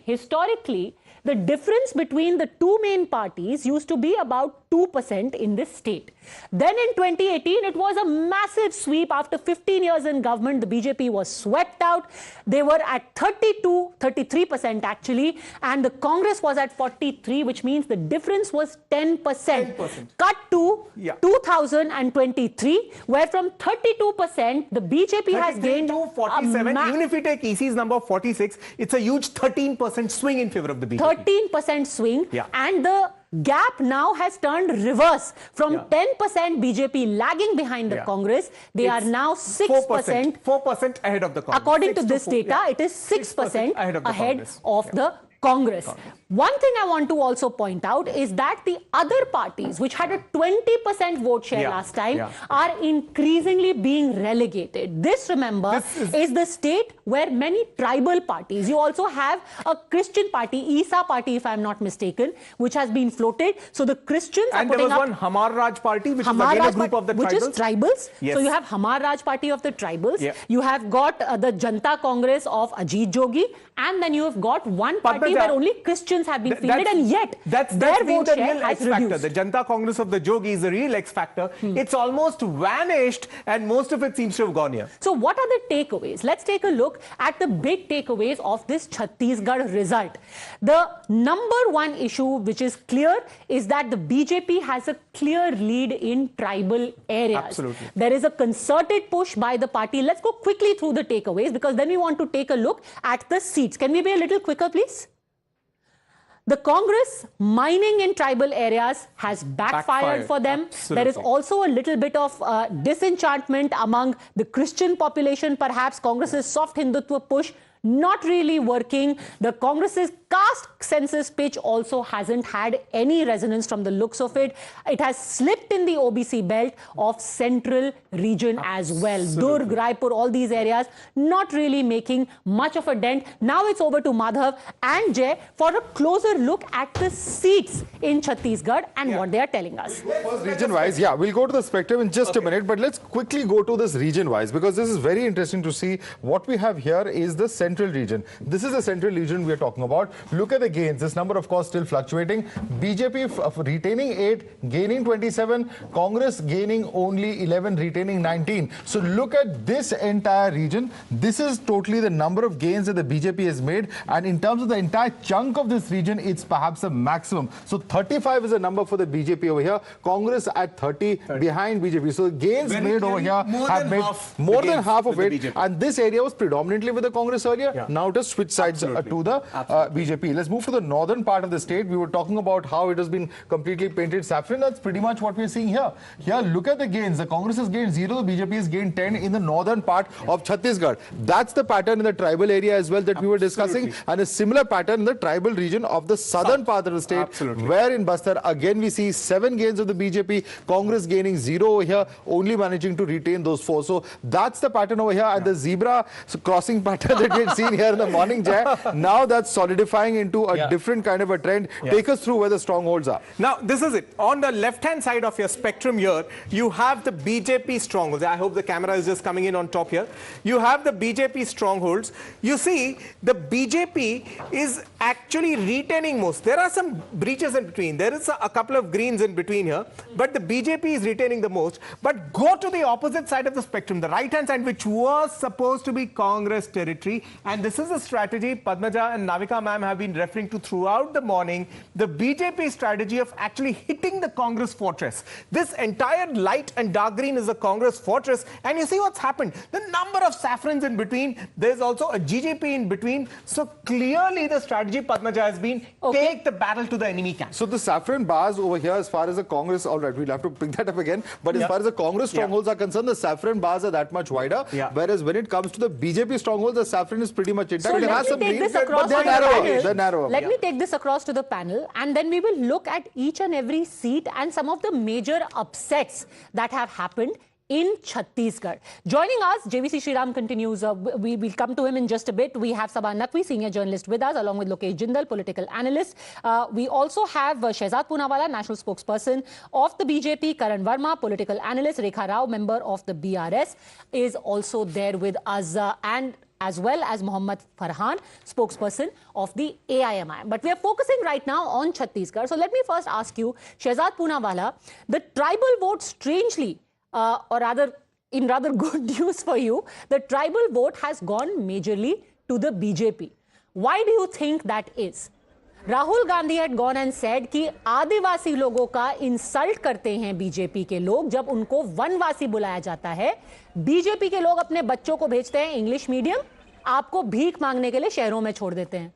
Historically, the difference between the two main parties used to be about 2% in this state. Then in 2018, it was a massive sweep. After 15 years in government, the BJP was swept out. They were at 33% actually, and the Congress was at 43, which means the difference was 10%. Cut to 2023, where from 32%, the BJP has gained to 47. Even if we take EC's number of 46, it's a huge 13% swing in favor of the BJP. 13% swing, and the gap now has turned reverse. From 10% BJP lagging behind the Congress, they are now 6%. 4% ahead of the Congress. According to this data, it is 6% ahead of the Congress. One thing I want to also point out is that the other parties, which had a 20% vote share last time, are increasingly being relegated. This, remember, is the state where many tribal parties, you also have a Christian party, Isa party, if I'm not mistaken, which has been floated. So the Christians are putting up... And there was one Hamar Raj party, which is again a group of the tribals. Which is tribals. So you have Hamar Raj party of the tribals. You have got the Janta Congress of Ajit Jogi. And then you have got one party where only Christians have been fielded, and yet their vote share has reduced. The Janta Congress of the Jogi is the real X factor. It's almost vanished, and most of it seems to have gone here. So what are the takeaways? Let's take a look at the big takeaways of this Chhattisgarh result. The number one issue which is clear is that the BJP has a clear lead in tribal areas. Absolutely. There is a concerted push by the party. Let's go quickly through the takeaways, because then we want to take a look at the seats. Can we be a little quicker, please? The Congress mining in tribal areas has backfired for them. Absolutely. There is also a little bit of disenchantment among the Christian population. Perhaps Congress's soft Hindutva push not really working. The Congress's caste census pitch also hasn't had any resonance from the looks of it. It has slipped in the OBC belt of central region as well. Durg, Raipur, all these areas not really making much of a dent. Now it's over to Madhav and Jay for a closer look at the seats in Chhattisgarh and what they are telling us. First, region-wise, we'll go to the spectrum in just a minute, but let's quickly go to this region-wise, because this is very interesting to see. What we have here is the central region. This is the central region we are talking about. Look at the gains. This number, of course, still fluctuating. BJP retaining 8, gaining 27. Congress gaining only 11, retaining 19. So look at this entire region. This is totally the number of gains that the BJP has made. And in terms of the entire chunk of this region, it's perhaps a maximum. So 35 is a number for the BJP over here. Congress at 30 behind BJP. So gains made over here have made more than half of it. And this area was predominantly with the Congress earlier. Now to switch sides to the BJP. Let's move to the northern part of the state. We were talking about how it has been completely painted saffron. That's pretty much what we're seeing here. Here, look at the gains. The Congress has gained 0, the BJP has gained 10 in the northern part of Chhattisgarh. That's the pattern in the tribal area as well that we were discussing, and a similar pattern in the tribal region of the southern part of the state, where in Bastar, again we see 7 gains of the BJP, Congress gaining 0 over here, only managing to retain those 4. So that's the pattern over here, and the zebra crossing pattern that we had seen here in the morning, Jay, now that's solidifying into a different kind of a trend. Take us through where the strongholds are. Now, this is it. On the left-hand side of your spectrum here, you have the BJP strongholds. I hope the camera is just coming in on top here. You have the BJP strongholds. You see, the BJP is actually retaining most. There are some breaches in between. There is a couple of greens in between here, but the BJP is retaining the most. But go to the opposite side of the spectrum, the right-hand side, which was supposed to be Congress territory. And this is a strategy Padmaja and Navika ma'am have been referring to throughout the morning, the BJP strategy of actually hitting the Congress fortress. This entire light and dark green is a Congress fortress, and you see what's happened. The number of saffrons in between, there's also a GGP in between. So clearly the strategy Padmaja has been, take the battle to the enemy camp. So the saffron bars over here, as far as the Congress, all right, we'll have to pick that up again, but as far as the Congress strongholds are concerned, the saffron bars are that much wider, whereas when it comes to the BJP strongholds, the saffron is pretty much intact. So let me take this across to the panel. Let me take this across to the panel, and then we will look at each and every seat and some of the major upsets that have happened in Chhattisgarh. Joining us, JVC Sriram continues. We will come to him in just a bit. We have Sabah Naqvi, senior journalist, with us, along with Lokesh Jindal, political analyst. We also have Shehzad Poonawala, national spokesperson of the BJP. Karan Verma, political analyst. Rekha Rao, member of the BRS, is also there with us, and as well as Mohammad Farhan, spokesperson of the AIMI. But we are focusing right now on Chhattisgarh. So let me first ask you, Shehzad Poonawala, the tribal vote, strangely, or rather in rather good news for you, the tribal vote has gone majorly to the BJP. Why do you think that is? Rahul Gandhi had gone and said कि आदिवासी लोगों का insult करते हैं BJP के लोग जब उनको वनवासी बुलाया जाता है। बीजेपी के लोग अपने बच्चों को भेजते हैं इंग्लिश मीडियम, आपको भीख मांगने के लिए शहरों में छोड़ देते हैं।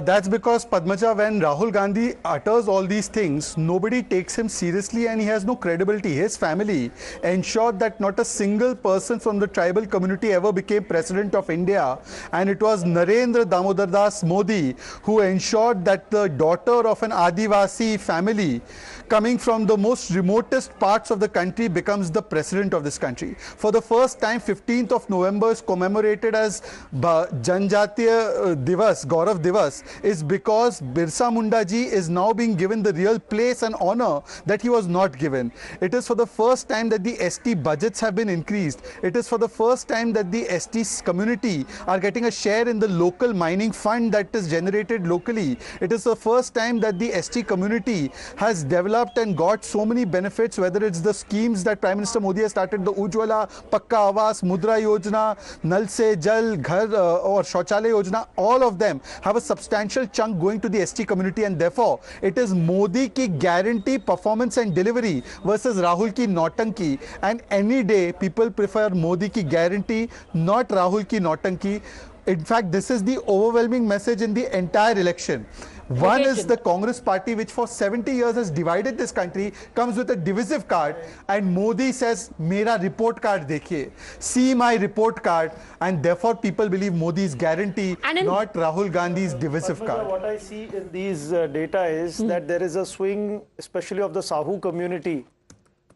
That's because, Padmaja, when Rahul Gandhi utters all these things, nobody takes him seriously and he has no credibility. His family ensured that not a single person from the tribal community ever became president of India, and it was Narendra Damodar Das Modi who ensured that the daughter of an Adivasi family coming from the most remotest parts of the country becomes the president of this country. For the first time, 15th of November is commemorated as Janjatiya Divas, Gaurav Divas, is because Birsa Munda ji is now being given the real place and honor that he was not given. It is for the first time that the ST budgets have been increased. It is for the first time that the ST community are getting a share in the local mining fund that is generated locally. It is the first time that the ST community has developed and got so many benefits, whether it's the schemes that Prime Minister Modi has started, the Ujwala, Pakka Awas, Mudra Yojana, Nal Se Jal, Ghar or Shauchalaya Yojana, all of them have a substantial chunk going to the ST community, and therefore it is Modi ki guarantee, performance and delivery versus Rahul ki nautanki, and any day people prefer Modi ki guarantee, not Rahul ki nautanki. In fact, this is the overwhelming message in the entire election. One is the Congress party, which for 70 years has divided this country, comes with a divisive card, and Modi says, Mera report card dekhiye, see my report card, and therefore people believe Modi's guarantee, not Rahul Gandhi's divisive card. What I see in these data is that there is a swing, especially of the Sahu community,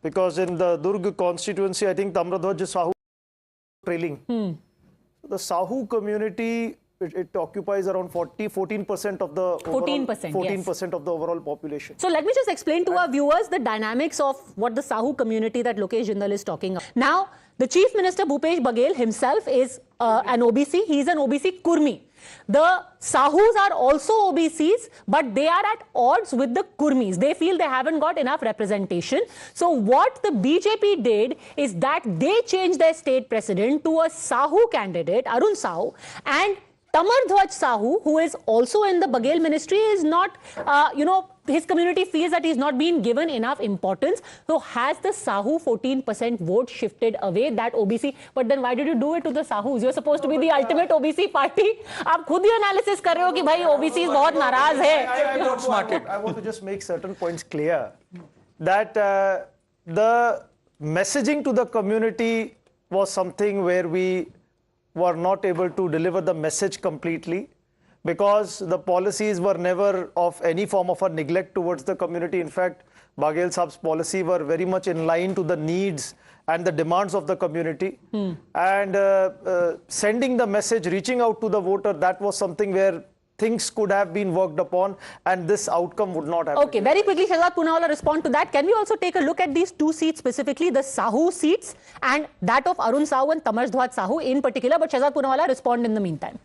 because in the Durg constituency, I think Tamradhwaj Sahu trailing. The Sahu community, it occupies around 14% of the 14% of the overall population. So let me just explain to our viewers the dynamics of what the Sahu community that Lokesh Jindal is talking about. Now, the Chief Minister Bhupesh Baghel himself is an OBC. He is an OBC Kurmi. The Sahus are also OBCs, but they are at odds with the Kurmis. They feel they haven't got enough representation. So what the BJP did is that they changed their state president to a Sahu candidate, Arun Sahu, and Tamardhwaj Sahu, who is also in the Baghel ministry, is not, his community feels that he's not being given enough importance. So has the Sahu 14% vote shifted away, that OBC? But then why did you do it to the Sahus? You're supposed to be the ultimate OBC party. आप खुद ही analysis कर रहे हो कि भाई OBCs बहुत नाराज है. I want to just make certain points clear that the messaging to the community was something where we were not able to deliver the message completely, because the policies were never of any form of a neglect towards the community. In fact, Baghel Saab's policy were very much in line to the needs and the demands of the community. And sending the message, reaching out to the voter, that was something where things could have been worked upon and this outcome would not have. Okay, very quickly, Shehzad Poonawala, respond to that. Can we also take a look at these two seats specifically, the Sahu seats and that of Arun Sahu and Tamardhwaj Sahu in particular? But Shehzad Poonawala, respond in the meantime.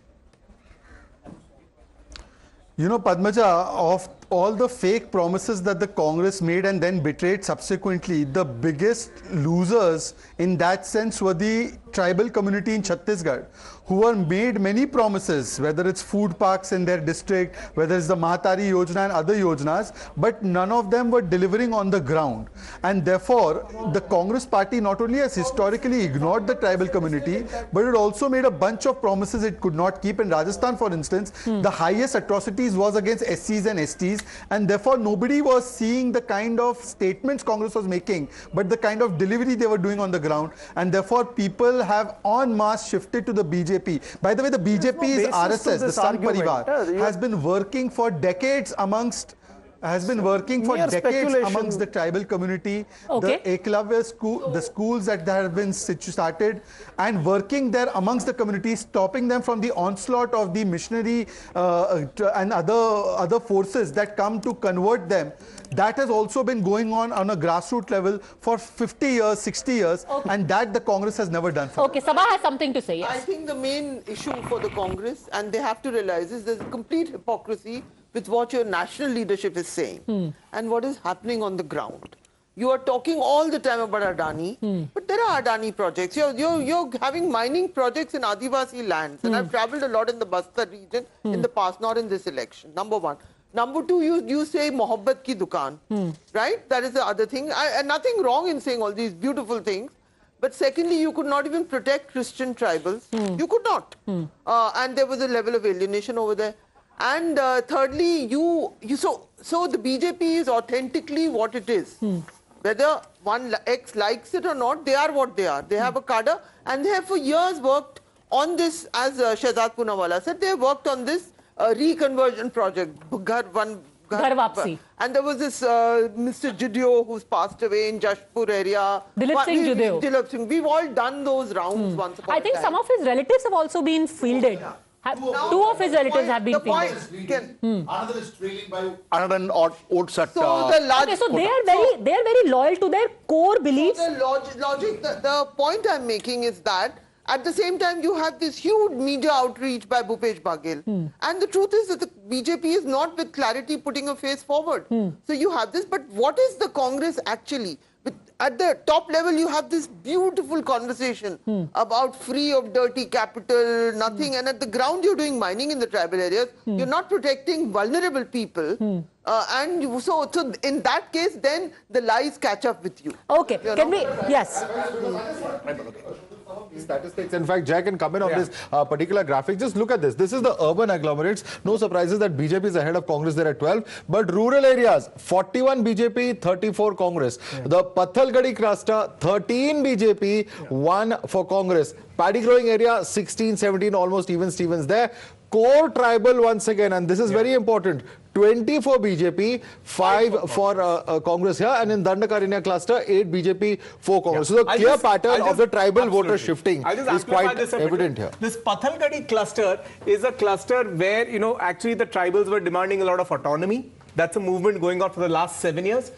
You know, Padmaja, of all the fake promises that the Congress made and then betrayed subsequently, the biggest losers in that sense were the tribal community in Chhattisgarh, who were made many promises, whether it's food parks in their district, whether it's the Mahatari Yojana and other Yojanas, but none of them were delivering on the ground. And therefore, the Congress party not only has historically ignored the tribal community, but it also made a bunch of promises it could not keep. In Rajasthan, for instance, the highest atrocities was against SCs and STs, and therefore nobody was seeing the kind of statements Congress was making, but the kind of delivery they were doing on the ground, and therefore people have en masse shifted to the BJP. By the way, the BJP's RSS, the Sangh Parivar, has been working for decades amongst has been working for decades amongst the tribal community. The Eklavya school, the schools that have been started, and working there amongst the community, stopping them from the onslaught of the missionary and other forces that come to convert them. That has also been going on a grassroots level for 50 years, 60 years, and that the Congress has never done. Okay, Sabha has something to say. Yes. I think the main issue for the Congress, and they have to realize, is there's a complete hypocrisy with what your national leadership is saying and what is happening on the ground. You are talking all the time about Adani, but there are Adani projects. You're having mining projects in Adivasi lands, and I've traveled a lot in the Bastar region in the past, not in this election. Number one. Number two, you say Mohabbat ki dukaan, right? That is the other thing. And nothing wrong in saying all these beautiful things. But secondly, you could not even protect Christian tribals. You could not. And there was a level of alienation over there. And thirdly, so the BJP is authentically what it is. Whether one X likes it or not, they are what they are. They have a cadre, and they have for years worked on this, as Shehzad Poonawalla said, they have worked on this reconversion project, Ghar Vapsi. And there was this Mr. Judeo who's passed away in Jashpur area. Dilip Singh Judeo. Dilip Singh. We've all done those rounds once upon a time. I think some of his relatives have also been fielded. Two of his relatives have been fielded. Another is trailing by another odd set. So they are very loyal to their core beliefs. So the logic, the point I'm making is that at the same time, you have this huge media outreach by Bhupesh Baghel. And the truth is that the BJP is not with clarity putting a face forward. So you have this, but what is the Congress actually? At the top level, you have this beautiful conversation about free of dirty capital, nothing. And at the ground, you're doing mining in the tribal areas. You're not protecting vulnerable people. So in that case, then the lies catch up with you. Okay, can we? Yes. Statistics. In fact, Jack can come in on this particular graphic. Just look at this. This is the urban agglomerates. No surprises that BJP is ahead of Congress there at 12. But rural areas, 41 BJP, 34 Congress. The Pathalgadi cluster, 13 BJP, 1 for Congress. Paddy growing area, 16, 17, almost even Stevens there. Core tribal once again, and this is very important, 20 for BJP, 5 for Congress here, and in Dandakarinya cluster, 8 BJP, 4 Congress. So the clear pattern of the tribal voter shifting is quite evident here. This Pathalgadi cluster is a cluster where, actually the tribals were demanding a lot of autonomy. That's a movement going on for the last 7 years.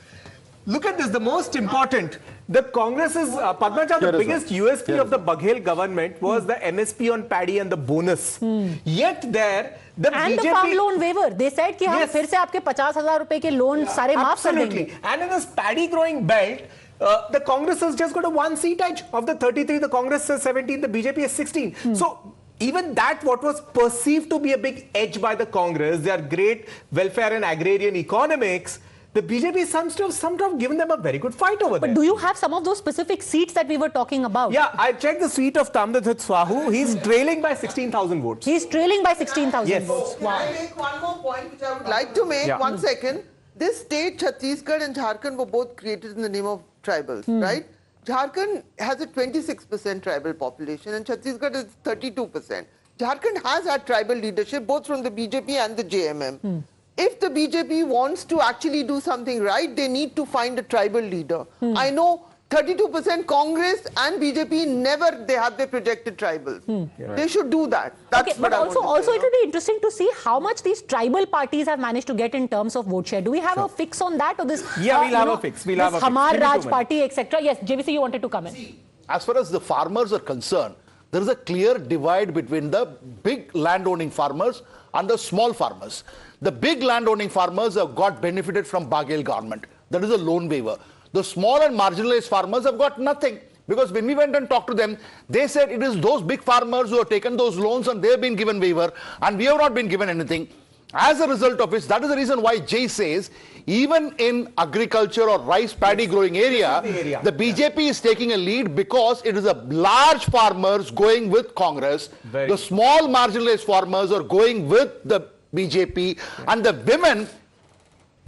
Look at this, the most important. The Congress's, Padmaja, the biggest USP of the Baghel government was the MSP on paddy and the bonus. Yet there, the and BJP... the farm loan waiver. They said कि हम फिर से आपके 50,000 रुपए के loan सारे माफ कर देंगे. And in this paddy growing belt, the Congress has just got a 1 seat edge. Of the 33, the Congress is 17, the BJP is 16. So even that, what was perceived to be a big edge by the Congress, their great welfare and agrarian economics, the BJP seems to have given them a very good fight over there. But do you have some of those specific seats that we were talking about? Yeah, I checked the seat of Tamdadhit Swahu. He's trailing by 16,000 votes. He's trailing by 16,000 votes. Wow. Can I make one more point which I would like to make? 1 second. This state, Chhattisgarh and Jharkhand, were both created in the name of tribals, right? Jharkhand has a 26% tribal population and Chhattisgarh is 32%. Jharkhand has had tribal leadership both from the BJP and the JMM. If the BJP wants to actually do something right, they need to find a tribal leader. I know 32% Congress and BJP they have their projected tribals. They should do that. That's but also it will be interesting to see how much these tribal parties have managed to get in terms of vote share. Do we have a fix on that, or this? Yeah, we'll have a fix. We'll have a fix. Hamar Raj party, etc. Yes, JVC, you wanted to come in. See, as far as the farmers are concerned, there is a clear divide between the big landowning farmers and the small farmers. The big landowning farmers have got benefited from Baghel government. That is a loan waiver. The small and marginalized farmers have got nothing. Because when we went and talked to them, they said it is those big farmers who have taken those loans and they have been given waiver and we have not been given anything. As a result of which, that is the reason why Jay says, even in agriculture or rice paddy growing area, the BJP is taking a lead because it is a large farmers going with Congress. The small marginalized farmers are going with the BJP, and the women,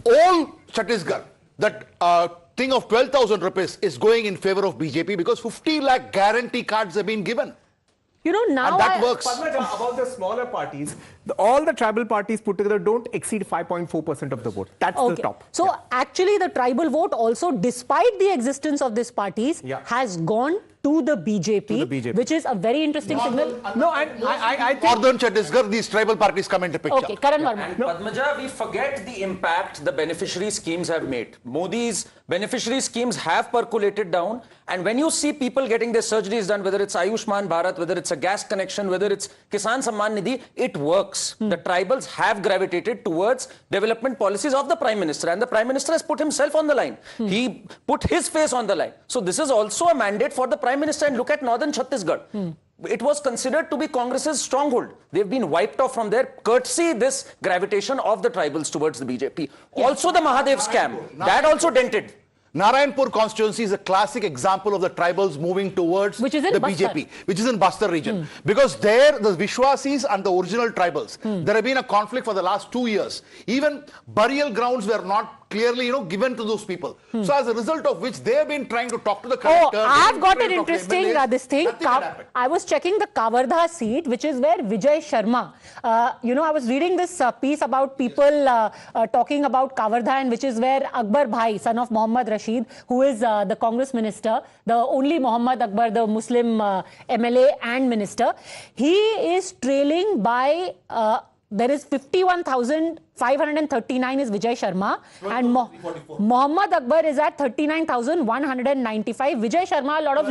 all Chhattisgarh, that thing of 12,000 rupees is going in favor of BJP because 50 lakh guarantee cards have been given. You know, now and that works. Padmaja, about the smaller parties, all the tribal parties put together don't exceed 5.4% of the vote. That's the top. So actually the tribal vote also, despite the existence of these parties, has gone to the BJP, which is a very interesting signal. No, I think... Northern Chhattisgarh, these tribal parties come into picture. Okay, Karan Verma. And Padmaja, we forget the impact the beneficiary schemes have made. Modi's beneficiary schemes have percolated down, and when you see people getting their surgeries done, whether it's Ayushman Bharat, whether it's a gas connection, whether it's Kisan Samman Nidhi, it works. The tribals have gravitated towards development policies of the Prime Minister, and the Prime Minister has put himself on the line. He put his face on the line. So this is also a mandate for the Prime Minister, and look at Northern Chhattisgarh. It was considered to be Congress's stronghold. They've been wiped off from there, courtesy this gravitation of the tribals towards the BJP. Also the Mahadev scam, that also dented. Narayanpur constituency is a classic example of the tribals moving towards the BJP, which is in Bastar region. Because there, the Vishwasis and the original tribals, there have been a conflict for the last 2 years. Even burial grounds were not clearly, given to those people. So as a result of which, they have been trying to talk to the collector. Oh, I've got an interesting this thing. I was checking the Kavardha seat, which is where Vijay Sharma. I was reading this piece about people talking about Kavardha, and which is where Akbar Bhai, son of Muhammad Rashid, who is the Congress minister, the only Muhammad Akbar, the Muslim MLA and minister, he is trailing by. There is 51,539 is Vijay Sharma, and Muhammad Akbar is at 39,195. Vijay Sharma, a lot of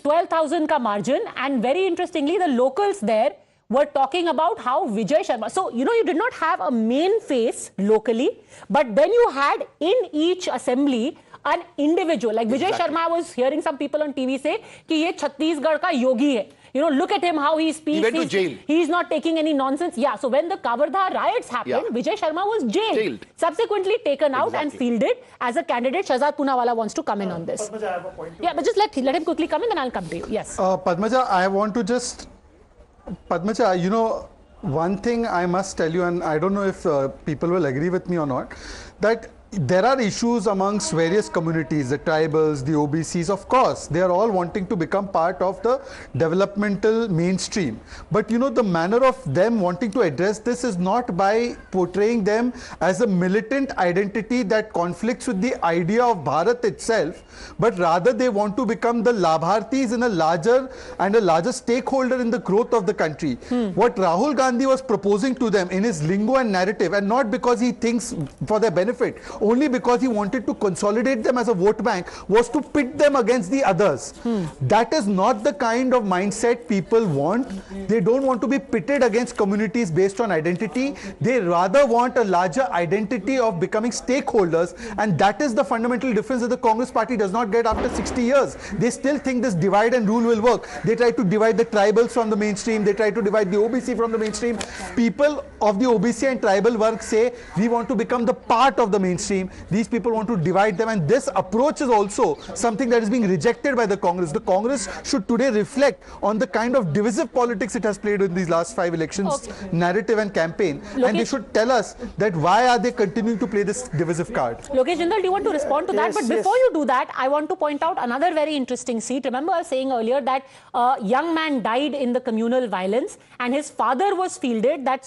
12,000 ka margin, and very interestingly, the locals there were talking about how Vijay Sharma. So, you did not have a main face locally, but then you had in each assembly an individual. Like Vijay Sharma, I was hearing some people on TV say कि ये छत्तीसगढ़ का योगी है. Look at him, how he speaks. He went to jail. He's not taking any nonsense. Yeah, so when the Kavardha riots happened, Vijay Sharma was jailed. Subsequently taken out and fielded as a candidate. Shahzad Poonawala wants to come in on this. Padmaja, I have a point. Yeah, but just let him quickly come in, then I'll come to you. Yes. Padmaja, I want to just... Padmaja, one thing I must tell you, and I don't know if people will agree with me or not, that there are issues amongst various communities, the tribals, the OBCs, of course. They are all wanting to become part of the developmental mainstream. But the manner of them wanting to address this is not by portraying them as a militant identity that conflicts with the idea of Bharat itself, but rather they want to become the Labhartis in a larger stakeholder in the growth of the country. What Rahul Gandhi was proposing to them in his lingo and narrative, and not because he thinks for their benefit, only because he wanted to consolidate them as a vote bank, was to pit them against the others. That is not the kind of mindset people want. They don't want to be pitted against communities based on identity. They rather want a larger identity of becoming stakeholders, and that is the fundamental difference that the Congress party does not get after 60 years. They still think this divide and rule will work. They try to divide the tribals from the mainstream. They try to divide the OBC from the mainstream. People of the OBC and tribal work say, we want to become the part of the mainstream. These people want to divide them, and this approach is also something that is being rejected by the Congress. The Congress should today reflect on the kind of divisive politics it has played in these last 5 elections, narrative and campaign, and they should tell us that why are they continuing to play this divisive card. Lokesh Jindal, do you want to respond to that? But before you do that, I want to point out another very interesting seat. Remember I was saying earlier that a young man died in the communal violence and his father was fielded. That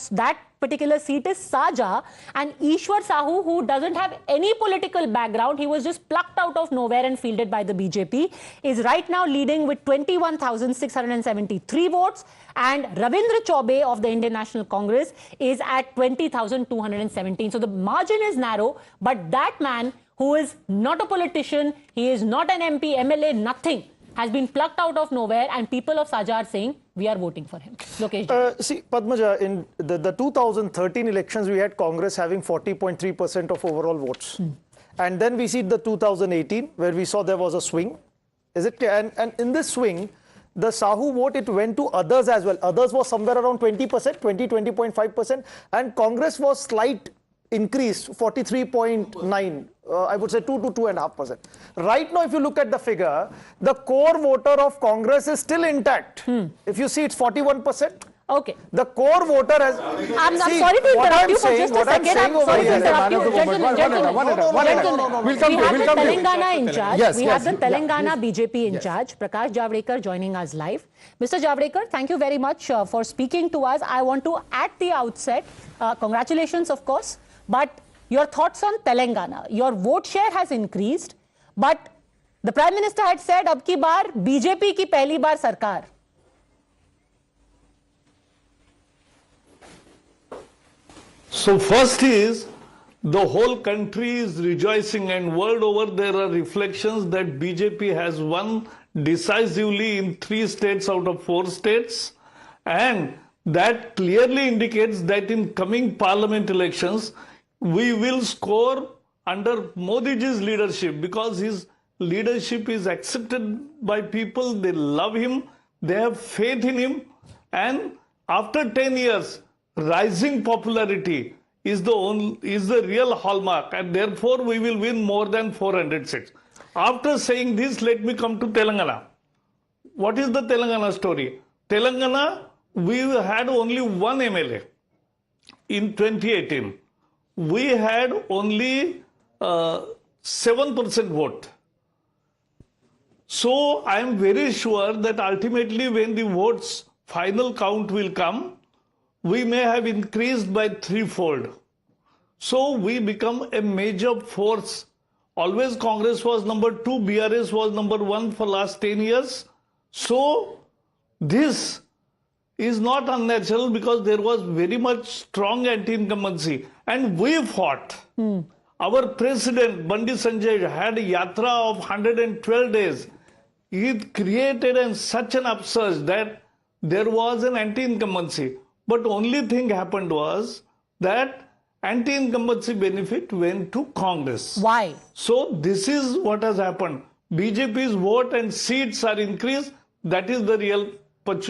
particular seat is Saja, and Ishwar Sahu, who doesn't have any political background, he was just plucked out of nowhere and fielded by the BJP, is right now leading with 21,673 votes, and Ravindra Chaubey of the Indian National Congress is at 20,217. So the margin is narrow, but that man, who is not a politician, he is not an MP, MLA, nothing, has been plucked out of nowhere, and people of Saja are saying, we are voting for him. See, Padmaja, in the 2013 elections, we had Congress having 40.3% of overall votes. And then we see the 2018, where we saw there was a swing. Is it clear? And in this swing, the Sahu vote, it went to others as well. Others was somewhere around 20%, 20.5%. And Congress was slight increase, 43.9. I would say 2 to 2.5%. Right now, if you look at the figure, the core voter of Congress is still intact. If you see, it's 41%. Okay. The core voter has. I'm sorry to interrupt you for just a second. I'm sorry to interrupt you. Gentlemen, we have the Telangana in charge. We have the Telangana BJP in charge. Prakash Javadekar joining us live. Mr. Javadekar, thank you very much for speaking to us. I want to, at the outset, congratulations, of course, but your thoughts on Telangana. Your vote share has increased, but the Prime Minister had said, ab ki baar BJP ki pehli baar sarkar. So first is, the whole country is rejoicing, and world over there are reflections that BJP has won decisively in 3 states out of 4 states, and that clearly indicates that in coming parliament elections, we will score under Modi ji's leadership, because his leadership is accepted by people, they love him, they have faith in him, and after 10 years, rising popularity is the real hallmark, and therefore we will win more than 400 seats. After saying this, let me come to Telangana. What is the Telangana story? Telangana, we had only one MLA in 2018. We had only 7% vote. So I am very sure that ultimately when the votes final count will come, we may have increased by 3-fold. So we become a major force. Always Congress was number 2, BRS was number 1 for last 10 years. So this is not unnatural, because there was very much strong anti-incumbency. And we fought. Our president, Bandi Sanjay, had a yatra of 112 days. It created such an upsurge that there was an anti-incumbency. But only thing happened was that anti-incumbency benefit went to Congress. Why? So this is what has happened. BJP's vote and seats are increased. That is the real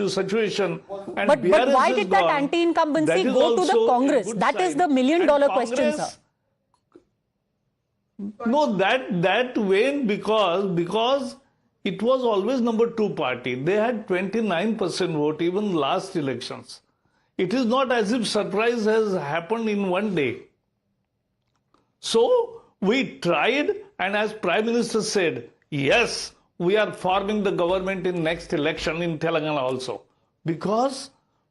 situation. And but why did that anti-incumbency go to the Congress? That is the million-dollar question, sir. No, that went because it was always number 2 party. They had 29% vote even last elections. It is not as if surprise has happened in one day. So we tried, and as Prime Minister said, yes, we are forming the government in next election in Telangana also. Because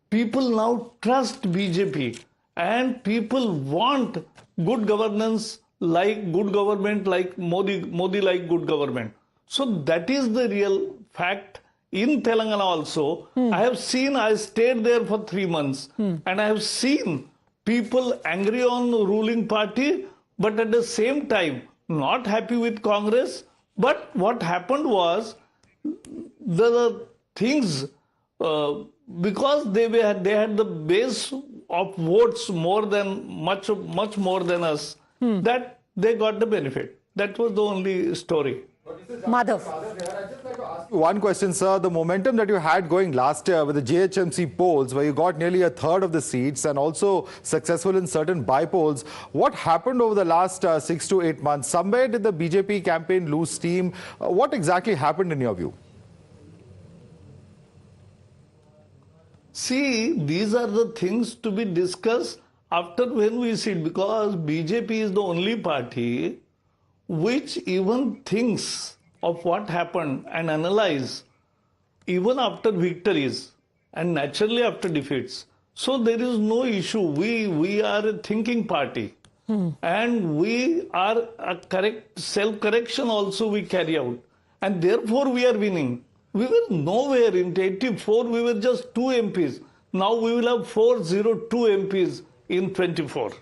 people now trust BJP, and people want good governance, like good government, like Modi like good government. So that is the real fact. In Telangana also, I stayed there for 3 months, and I have seen people angry on the ruling party, but at the same time, not happy with Congress. But what happened was, the things, because they had the base of votes more than, much more than us, that they got the benefit. That was the only story. Madhav. I'd just like to ask you one question, sir. The momentum that you had going last year with the JHMC polls, where you got nearly 1/3 of the seats and also successful in certain by-polls, what happened over the last 6 to 8 months? Somewhere did the BJP campaign lose steam? What exactly happened in your view? See, these are the things to be discussed after when we see it, because BJP is the only party which even thinks of what happened and analyze even after victories and naturally after defeats. So there is no issue. We are a thinking party, and we are a correct self-correction also we carry out, and therefore we are winning. We were nowhere in 84. We were just 2 MPs. Now we will have 402 MPs in 24.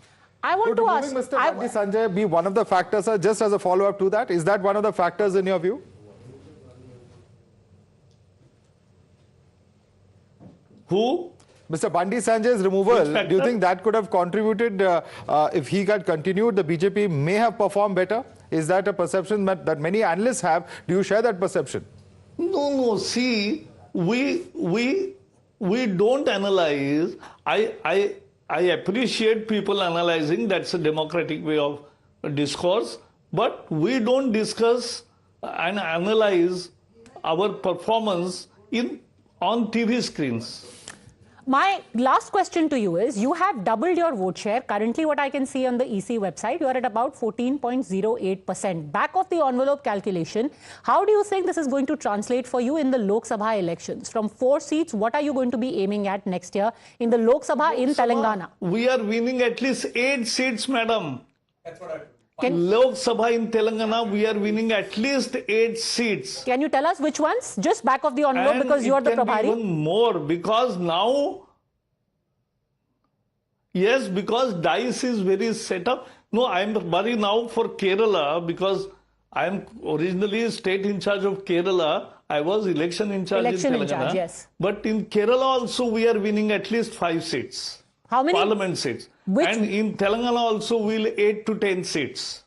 I want to ask, Mr. Bandi Sanjay be one of the factors, sir, just as a follow-up to that? Is that one of the factors in your view? Who? Mr. Bandi Sanjay's removal, do you think that could have contributed, if he had continued, the BJP may have performed better? Is that a perception that many analysts have? Do you share that perception? No. See, we don't analyze. I appreciate people analyzing. That's a democratic way of discourse. But we don't discuss and analyze our performance on TV screens. My last question to you is, you have doubled your vote share. Currently, what I can see on the EC website, you are at about 14.08%. Back of the envelope calculation, how do you think this is going to translate for you in the Lok Sabha elections? From 4 seats, what are you going to be aiming at next year in the Lok Sabha in Telangana? We are winning at least 8 seats, madam. That's what I do. Lok Sabha in Telangana, we are winning at least 8 seats. Can you tell us which ones? Just back of the envelope, And because you are the it can be Prabhari. even more, because now, yes, because DICE is very set up. No, I am worried now for Kerala, because I am originally state in charge of Kerala. I was election in charge in Telangana. Yes. But in Kerala also we are winning at least 5 seats. How many? Parliament seats. And in Telangana also we'll 8 to 10 seats.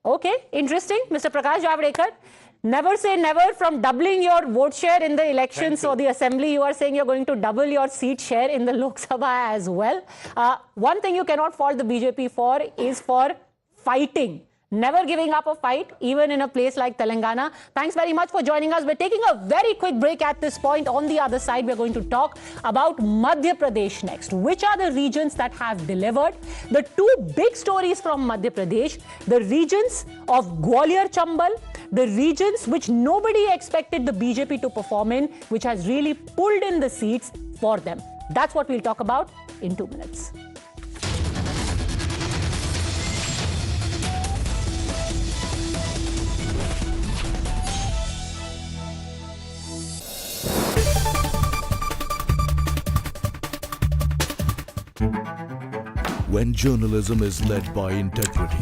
Okay, interesting. Mr. Prakash Javadekar, never say never. From doubling your vote share in the elections or the assembly, you are saying you're going to double your seat share in the Lok Sabha as well. One thing you cannot fault the BJP for is for fighting. Never giving up a fight, even in a place like Telangana. Thanks very much for joining us. We're taking a very quick break at this point. On the other side, we're going to talk about Madhya Pradesh next. Which are the regions that have delivered? The two big stories from Madhya Pradesh, the regions of Gwalior Chambal, the regions which nobody expected the BJP to perform in, which has really pulled in the seats for them. That's what we'll talk about in 2 minutes. When journalism is led by integrity,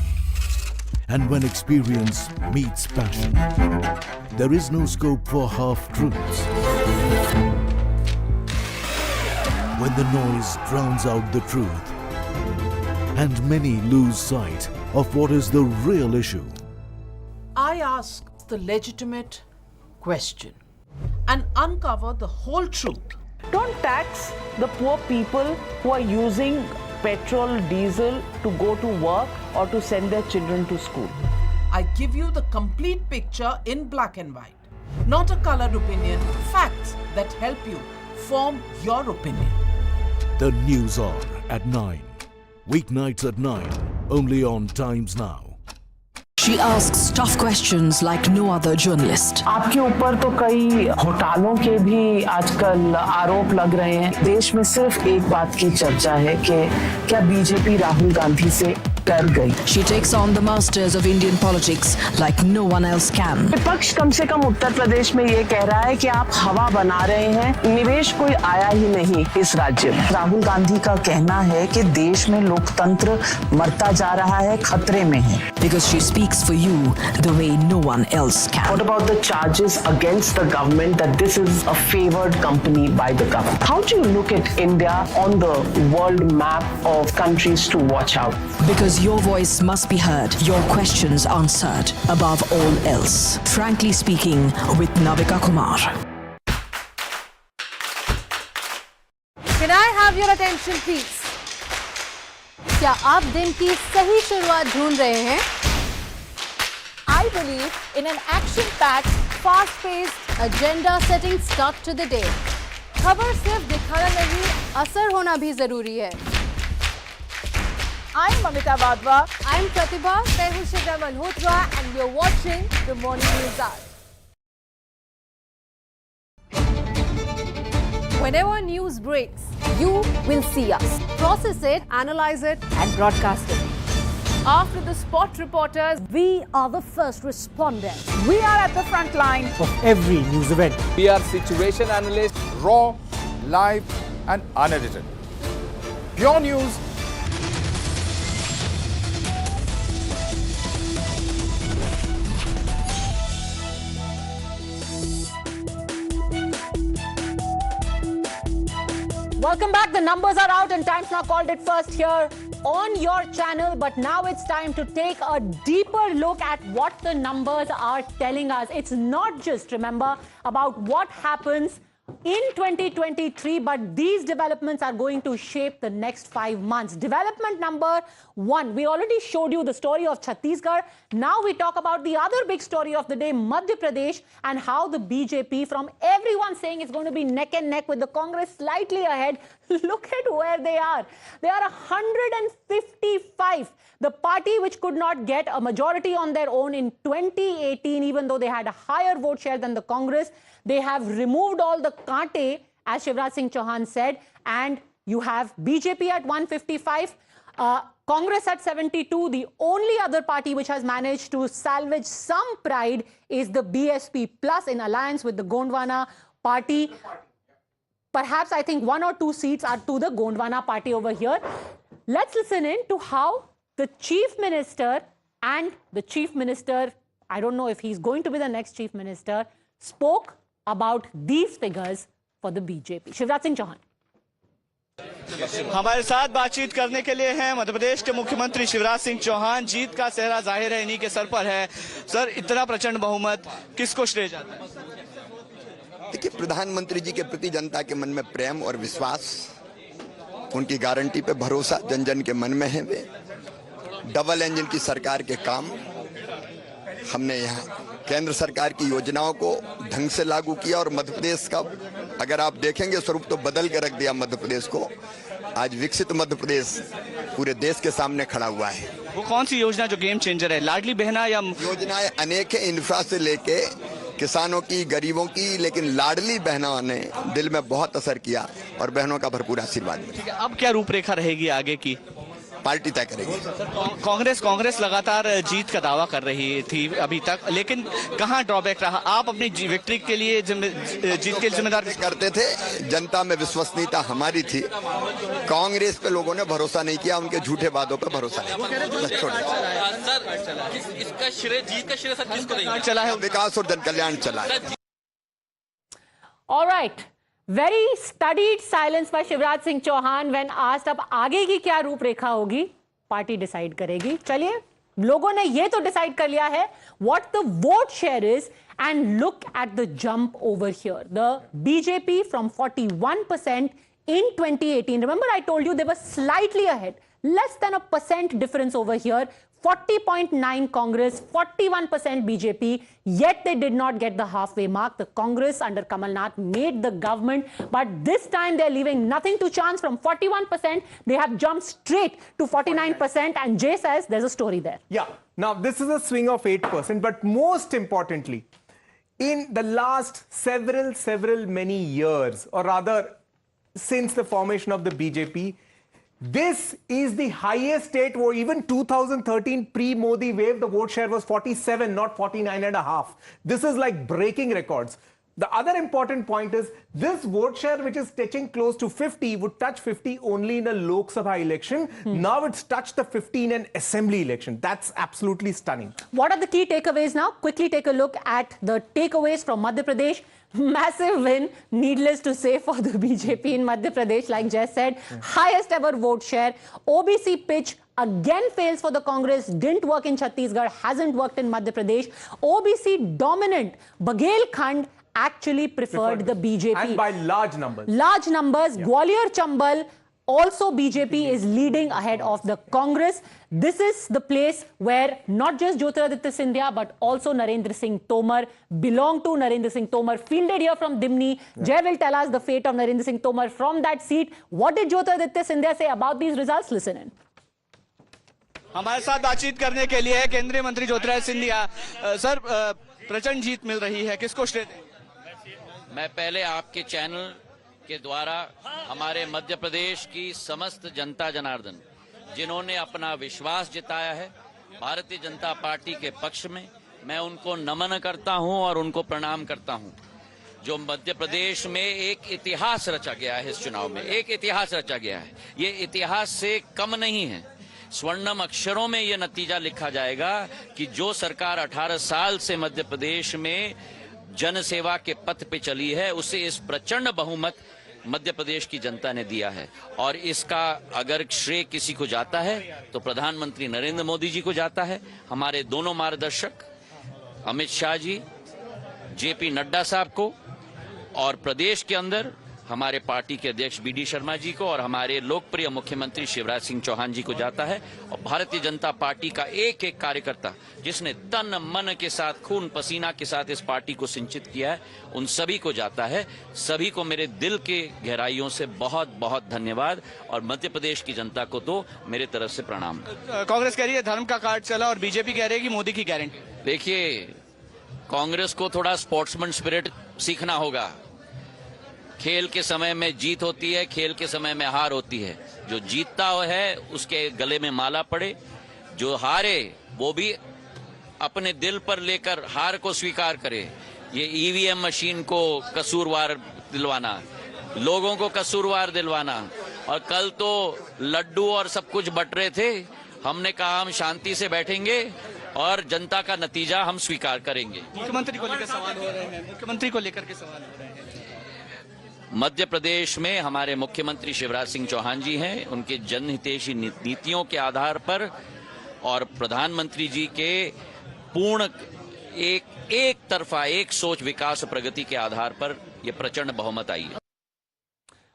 and when experience meets passion, there is no scope for half-truths. When the noise drowns out the truth, and many lose sight of what is the real issue. I ask the legitimate question and uncover the whole truth. Don't tax the poor people who are using petrol, diesel to go to work or to send their children to school. I give you the complete picture in black and white. Not a colored opinion, facts that help you form your opinion. The News Hour at 9. Weeknights at 9. Only on Times Now. She asks tough questions like no other journalist. आपके ऊपर तो कई घोटालों के भी आजकल आरोप लग रहे हैं। देश में सिर्फ एक बात की चर्चा है कि क्या बीजेपी राहुल गांधी से डर गई। She takes on the masters of Indian politics like no one else can. विपक्ष कम से कम उत्तर प्रदेश में ये कह रहा है कि आप हवा बना रहे हैं, निवेश कोई आया ही नहीं इस राज्य में। राहुल गांधी का कहना है कि देश में लोकतंत्र मरता जा रहा है, खतरे में है। Because she speaks for you the way no one else can. What about the charges against the government that this is a favored company by the government? How do you look at India on the world map of countries to watch out? Because your voice must be heard, your questions answered, above all else. Frankly Speaking with Navika Kumar. Can I have your attention, please? क्या आप दिन की सही शुरुआत ढूंढ रहे हैं? I believe in an action-packed, fast-paced, agenda-setting start to the day. खबर सिर्फ दिखाना नहीं, असर होना भी जरूरी है. I'm Amita Wadhwa. I'm Pratibha. मैं हूँ शिवरा Malhotra and you're watching the Morning News Hour. Whenever news breaks, you will see us. Process it, analyze it, and broadcast it. After the spot reporters, we are the first responders. We are at the front line of every news event. We are situation analysts, raw, live, and unedited. Pure news. Welcome back. The numbers are out and Times Now called it first here on your channel. But now it's time to take a deeper look at what the numbers are telling us. It's not just, remember, about what happens in 2023, but these developments are going to shape the next 5 months. Development number 1, we already showed you the story of Chhattisgarh. Now we talk about the other big story of the day, Madhya Pradesh, and how the BJP, from everyone saying it's going to be neck and neck with the Congress slightly ahead, Look at where they are. They are 155. The party which could not get a majority on their own in 2018, even though they had a higher vote share than the Congress, they have removed all the kaante, as Shivraj Singh Chauhan said, and you have BJP at 155, Congress at 72. The only other party which has managed to salvage some pride is the BSP Plus in alliance with the Gondwana party. Perhaps I think 1 or 2 seats are to the Gondwana party over here. Let's listen in to how the Chief Minister and the Chief Minister, I don't know if he's going to be the next Chief Minister, spoke about these figures for the BJP. Shivraj Singh Chauhan. हमारे साथ बातचीत करने के लिए हैं मध्य प्रदेश के मुख्यमंत्री शिवराज सिंह चौहान। जीत का सेहरा जाहिर है इन्हीं के सर पर है। सर, इतना प्रचंड बहुमत किसको श्रेय जाता है? देखिए, प्रधानमंत्री जी के प्रति जनता के मन में प्रेम और विश्वास, उनकी गारंटी पे भरोसा जन जन के मन में है। वे डबल इंजन की सरकार के काम हमने यहाँ केंद्र सरकार की योजनाओं को ढंग से लागू किया और मध्य प्रदेश का अगर आप देखेंगे स्वरूप तो बदल के रख दिया मध्य प्रदेश को। आज विकसित मध्य प्रदेश पूरे देश के सामने खड़ा हुआ है। वो कौन सी योजना जो गेम चेंजर है? लाडली बहना या योजनाएं अनेक है, इंफ्रा से लेके किसानों की, गरीबों की, लेकिन लाडली बहनों ने दिल में बहुत असर किया और बहनों का भरपूर आशीर्वाद मिला। अब क्या रूपरेखा रहेगी आगे की? पार्टी तय करेगी। कांग्रेस लगातार जीत का दावा कर रही थी अभी तक, लेकिन कहां ड्रॉबैक रहा? आप अपनी विक्ट्री के लिए जीत के जिम्मेदार करते थे। जनता में विश्वसनीयता हमारी थी। कांग्रेस पे लोगों ने भरोसा नहीं किया, उनके झूठे वादों पे भरोसा नहीं किया। इसका श्रेय, जीत का श्रेय सर किसको देंगे? चला है विकास और जन कल्याण चला है। All right. Very studied silence by Shivraj Singh Chauhan when asked अब आगे की क्या रूपरेखा होगी, पार्टी डिसाइड करेगी। चलिए, लोगों ने ये तो डिसाइड कर लिया है what the vote share is, and look at the jump over here. The BJP from 41% in 2018. Remember I told you they were slightly ahead, less than a % difference over here. 40.9 Congress, 41% BJP, yet they did not get the halfway mark. The Congress under Kamal Nath made the government, but this time they're leaving nothing to chance. From 41%, they have jumped straight to 49%, and Jay says there's a story there. Yeah, now this is a swing of 8%, but most importantly, in the last several many years, or rather since the formation of the BJP, this is the highest state where even 2013 pre-Modi wave, the vote share was 47, not 49.5. This is like breaking records. The other important point is this vote share, which is touching close to 50, would touch 50 only in a Lok Sabha election. Now it's touched the 50 in an assembly election. That's absolutely stunning. What are the key takeaways now? Quickly take a look at the takeaways from Madhya Pradesh. Massive win, needless to say, for the BJP in Madhya Pradesh, like Jess said. Highest ever vote share. OBC pitch again fails for the Congress. Didn't work in Chhattisgarh, hasn't worked in Madhya Pradesh. OBC dominant. Bagelkhand actually preferred the BJP. And by large numbers. Large numbers. Yeah. Gwalior, Chambal. Also, BJP is leading ahead of the Congress. This is the place where not just Jyotiraditya Scindia, but also Narendra Singh Tomar belong to. Narendra Singh Tomar fielded here from Dimni. Yeah. Jay will tell us the fate of Narendra Singh Tomar from that seat. What did Jyotiraditya Scindia say about these results? Listen in. हमारे साथ बातचीत करने के लिए केंद्रीय मंत्री Jyotiraditya Scindia. Sir, प्रचंड जीत मिल रही है, किसको श्रेय दें? मैं पहले आपके चैनल के द्वारा हमारे मध्य प्रदेश की समस्त जनता जनार्दन, जिन्होंने अपना विश्वास जताया है भारतीय जनता पार्टी के पक्ष में, मैं उनको नमन करता हूं और उनको प्रणाम करता हूं। जो मध्य प्रदेश में एक इतिहास रचा गया है, इस चुनाव में एक इतिहास रचा गया है, ये इतिहास से कम नहीं है। स्वर्णम अक्षरों में ये नतीजा लिखा जाएगा कि जो सरकार 18 साल से मध्य प्रदेश में जनसेवा के पथ पे चली है, उसे इस प्रचंड बहुमत मध्य प्रदेश की जनता ने दिया है। और इसका अगर श्रेय किसी को जाता है तो प्रधानमंत्री नरेंद्र मोदी जी को जाता है, हमारे दोनों मार्गदर्शक अमित शाह जी, जेपी नड्डा साहब को, और प्रदेश के अंदर हमारे पार्टी के अध्यक्ष BD शर्मा जी को और हमारे लोकप्रिय मुख्यमंत्री शिवराज सिंह चौहान जी को जाता है। और भारतीय जनता पार्टी का एक एक कार्यकर्ता जिसने तन मन के साथ, खून पसीना के साथ इस पार्टी को सिंचित किया है, उन सभी को जाता है। सभी को मेरे दिल के गहराइयों से बहुत बहुत धन्यवाद और मध्य प्रदेश की जनता को तो मेरे तरफ से प्रणाम। कांग्रेस कह रही है धर्म का कार्ड चला और बीजेपी कह रही है कि मोदी की गारंटी। देखिए, कांग्रेस को थोड़ा स्पोर्ट्समैन स्पिरिट सीखना होगा। खेल के समय में जीत होती है, खेल के समय में हार होती है। जो जीतता है उसके गले में माला पड़े, जो हारे वो भी अपने दिल पर लेकर हार को स्वीकार करे। ये EVM मशीन को कसूरवार दिलवाना, लोगों को कसूरवार दिलवाना, और कल तो लड्डू और सब कुछ बट रहे थे। हमने कहा हम शांति से बैठेंगे और जनता का नतीजा हम स्वीकार करेंगे। मुख्यमंत्री को लेकर सवाल हो रहे हैं, मुख्यमंत्री को लेकर के सवाल हो रहे हैं। मध्य प्रदेश में हमारे मुख्यमंत्री शिवराज सिंह चौहान जी हैं। उनके जनहितैषी नीतियों के आधार पर और प्रधानमंत्री जी के पूर्ण एक तरफा एक सोच विकास प्रगति के आधार पर यह प्रचंड बहुमत आई है।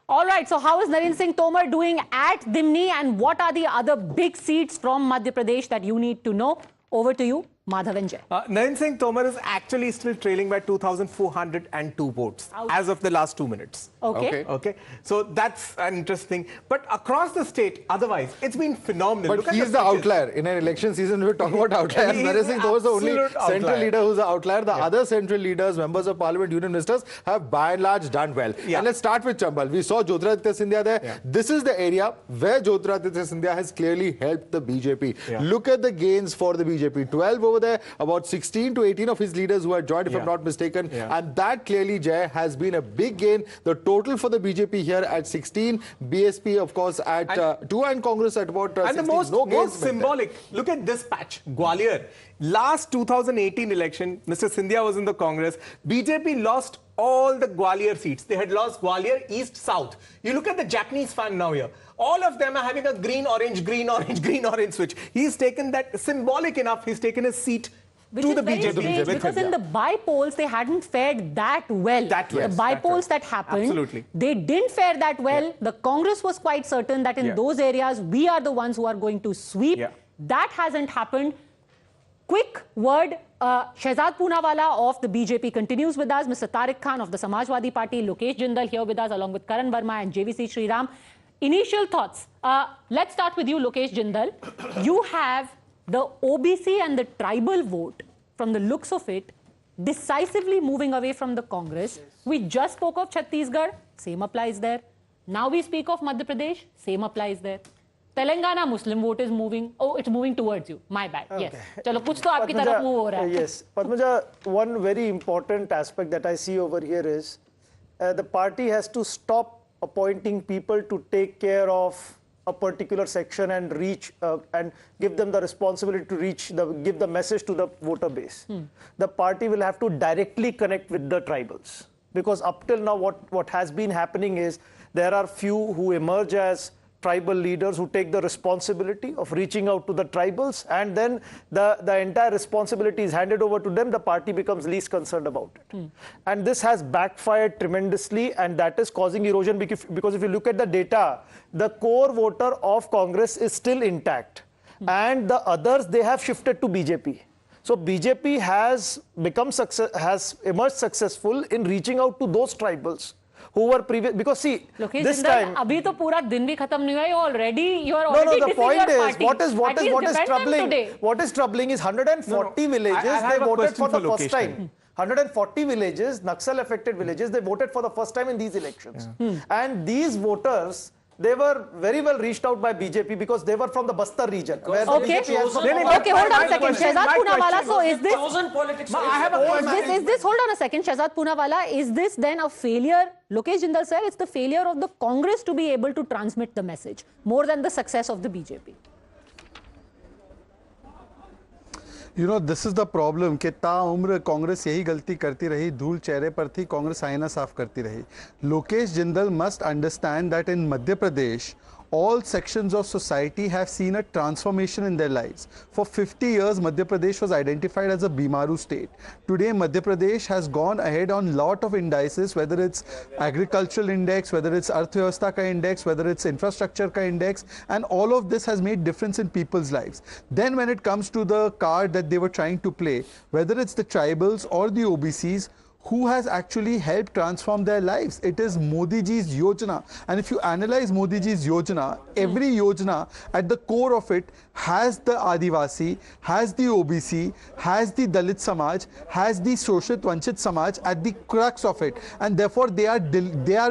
All right, so how is Narendra Singh Tomar doing at Dimni, and what are the other big seats from Madhya Pradesh that you need to know? Over to you, Madhav and Jay. Narendra Singh Tomar is actually still trailing by 2,402 votes as of the last 2 minutes. Okay. So that's an interesting. But across the state, otherwise, it's been phenomenal. But he's the outlier. In an election season, we're talking about outliers. Narendra Singh Tomar is the only central leader who's the outlier. The other central leaders, members of parliament, union ministers, have by and large done well. And let's start with Chambal. We saw Jyotiraditya Scindia there. This is the area where Jyotiraditya Scindia has clearly helped the BJP. Look at the gains for the BJP. 12 over there, about 16 to 18 of his leaders who had joined, if I'm not mistaken. And that clearly, Jay, has been a big gain. The total for the BJP here at 16, BSP, of course, at 2, and Congress at about 16. And the most symbolic, look at this patch, Gwalior. Last 2018 election, Mr. Scindia was in the Congress. BJP lost all the Gwalior seats. They had lost Gwalior East, South. You look at the Japanese fan now here. All of them are having a green, orange, green, orange, green, orange switch. He's taken that, symbolic enough, he's taken his seat to the BJP. Because in the by-polls, they hadn't fared that well. The by-polls that happened, they didn't fare that well. The Congress was quite certain that in those areas, we are the ones who are going to sweep. That hasn't happened. Quick word, Shehzad Poonawala of the BJP continues with us. Mr. Tariq Khan of the Samajwadi Party, Lokesh Jindal here with us along with Karan Verma and JVC Sriram. Initial thoughts. Let's start with you, Lokesh Jindal. You have the OBC and the tribal vote, from the looks of it, decisively moving away from the Congress. We just spoke of Chhattisgarh, same applies there. Now we speak of Madhya Pradesh, same applies there. Telangana Muslim vote is moving. Oh, it's moving towards you. My bad. Yes. Chalo, kuch to aapki taraf move ho raha hai. Yes. Padmaja, one very important aspect that I see over here is the party has to stop appointing people to take care of a particular section and reach and give them the responsibility to give the message to the voter base. The party will have to directly connect with the tribals, because up till now what has been happening is there are few who emerge as tribal leaders who take the responsibility of reaching out to the tribals, and then the entire responsibility is handed over to them. The party becomes least concerned about it. And this has backfired tremendously, and that is causing erosion, because if you look at the data, the core voter of Congress is still intact, and the others, they have shifted to BJP. So BJP has emerged successful in reaching out to those tribals who were previous, because see, Lokesh this Jindal, time abhi to pura din bhi khatam nahi hua hai, already you are no, already the point your is party. what is troubling. What is troubling is 140 villages they voted for the first time. 140 villages, Naxal affected villages, they voted for the first time in these elections. And these voters, they were very well reached out by BJP because they were from the Bastar region. Where Okay, hold on a second. Shehzad Poonawala, so is this, hold on a second, Shehzad Poonawala, is this then a failure? Lokesh Jindal said it's the failure of the Congress to be able to transmit the message more than the success of the BJP. You know, this is the problem कि ताउम्र कांग्रेस यही गलती करती रही, धूल चेहरे पर थी, कांग्रेस आईना साफ करती रही. Lokesh Jindal must understand that in Madhya Pradesh, all sections of society have seen a transformation in their lives. For 50 years, Madhya Pradesh was identified as a Bimaru state. Today, Madhya Pradesh has gone ahead on lot of indices, whether it's agricultural index, whether it's Arthvyavastha ka index, whether it's infrastructure ka index, and all of this has made difference in people's lives. Then when it comes to the card that they were trying to play, whether it's the tribals or the OBCs, who has actually helped transform their lives? It is Modi ji's Yojana. And if you analyze Modi ji's Yojana, every Yojana at the core of it has the Adivasi, has the OBC, has the Dalit Samaj, has the Shoshit Vanchit Samaj at the crux of it. And therefore they are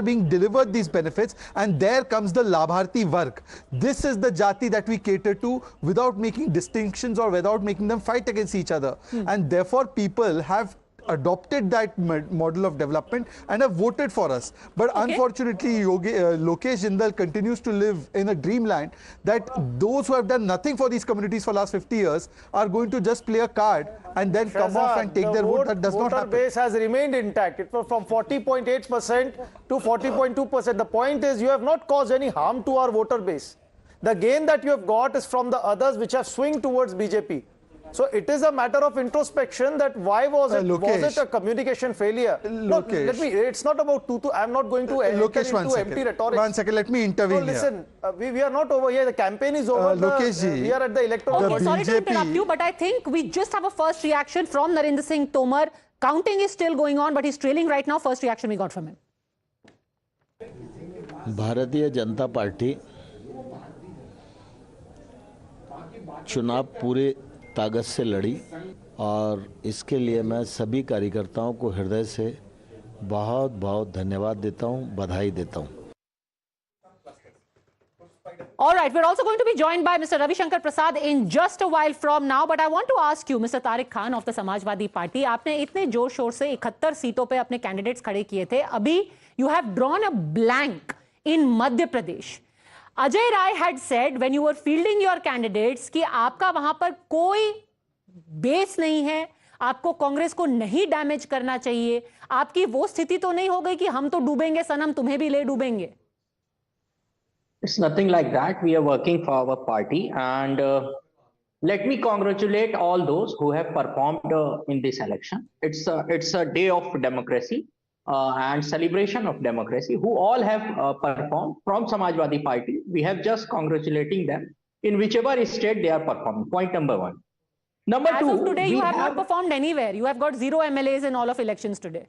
being delivered these benefits, and there comes the Labharti Varg. This is the Jati that we cater to without making distinctions or without making them fight against each other. And therefore people have adopted that model of development and have voted for us. But unfortunately, Lokesh Jindal continues to live in a dreamland that those who have done nothing for these communities for the last 50 years are going to just play a card and then come off and take their vote. That does not happen. The voter base has remained intact. It was from 40.8% to 40.2%. The point is, you have not caused any harm to our voter base. The gain that you have got is from the others which have swung towards BJP. So it is a matter of introspection that why was it? Was it a communication failure? No, it's not about I'm not going to enter into empty rhetoric. 1 second, let me intervene. No, listen, we are not over here. The campaign is over. We are at the electoral. Okay, sorry to interrupt you, but I think we just have a first reaction from Narendra Singh Tomar. Counting is still going on, but he's trailing right now. First reaction we got from him. Bharatiya Janata party चुनाव पूरे ताकत से लड़ी और इसके लिए मैं सभी कार्यकर्ताओं को हृदय से बहुत बहुत धन्यवाद देता हूं, बधाई देता हूं। All right, we're also going to be joined by Mr. Ravi Shankar Prasad in just a while from now. But I want to ask you, Mr. Tariq Khan of the Samajwadi Party, आपने इतने जोर शोर से 71 सीटों पे अपने candidates खड़े किए थे. अभी you have drawn a blank in Madhya Pradesh. Ajay Rai had said when you were fielding your candidates कि आपका वहां पर कोई बेस नहीं है, आपको कांग्रेस को नहीं डैमेज करना चाहिए. आपकी वो स्थिति तो नहीं हो गई कि हम तो डूबेंगे सनम, तुम्हें भी ले डूबेंगे? It's nothing like that. We are working for our party, and let me congratulate all those who have performed in this election. It's a day of democracy and celebration of democracy. Who all have performed from Samajwadi Party. We have just congratulating them in whichever state they are performing. Point number one. Number two. As of today, you have not performed anywhere. You have got 0 MLAs in all of elections today.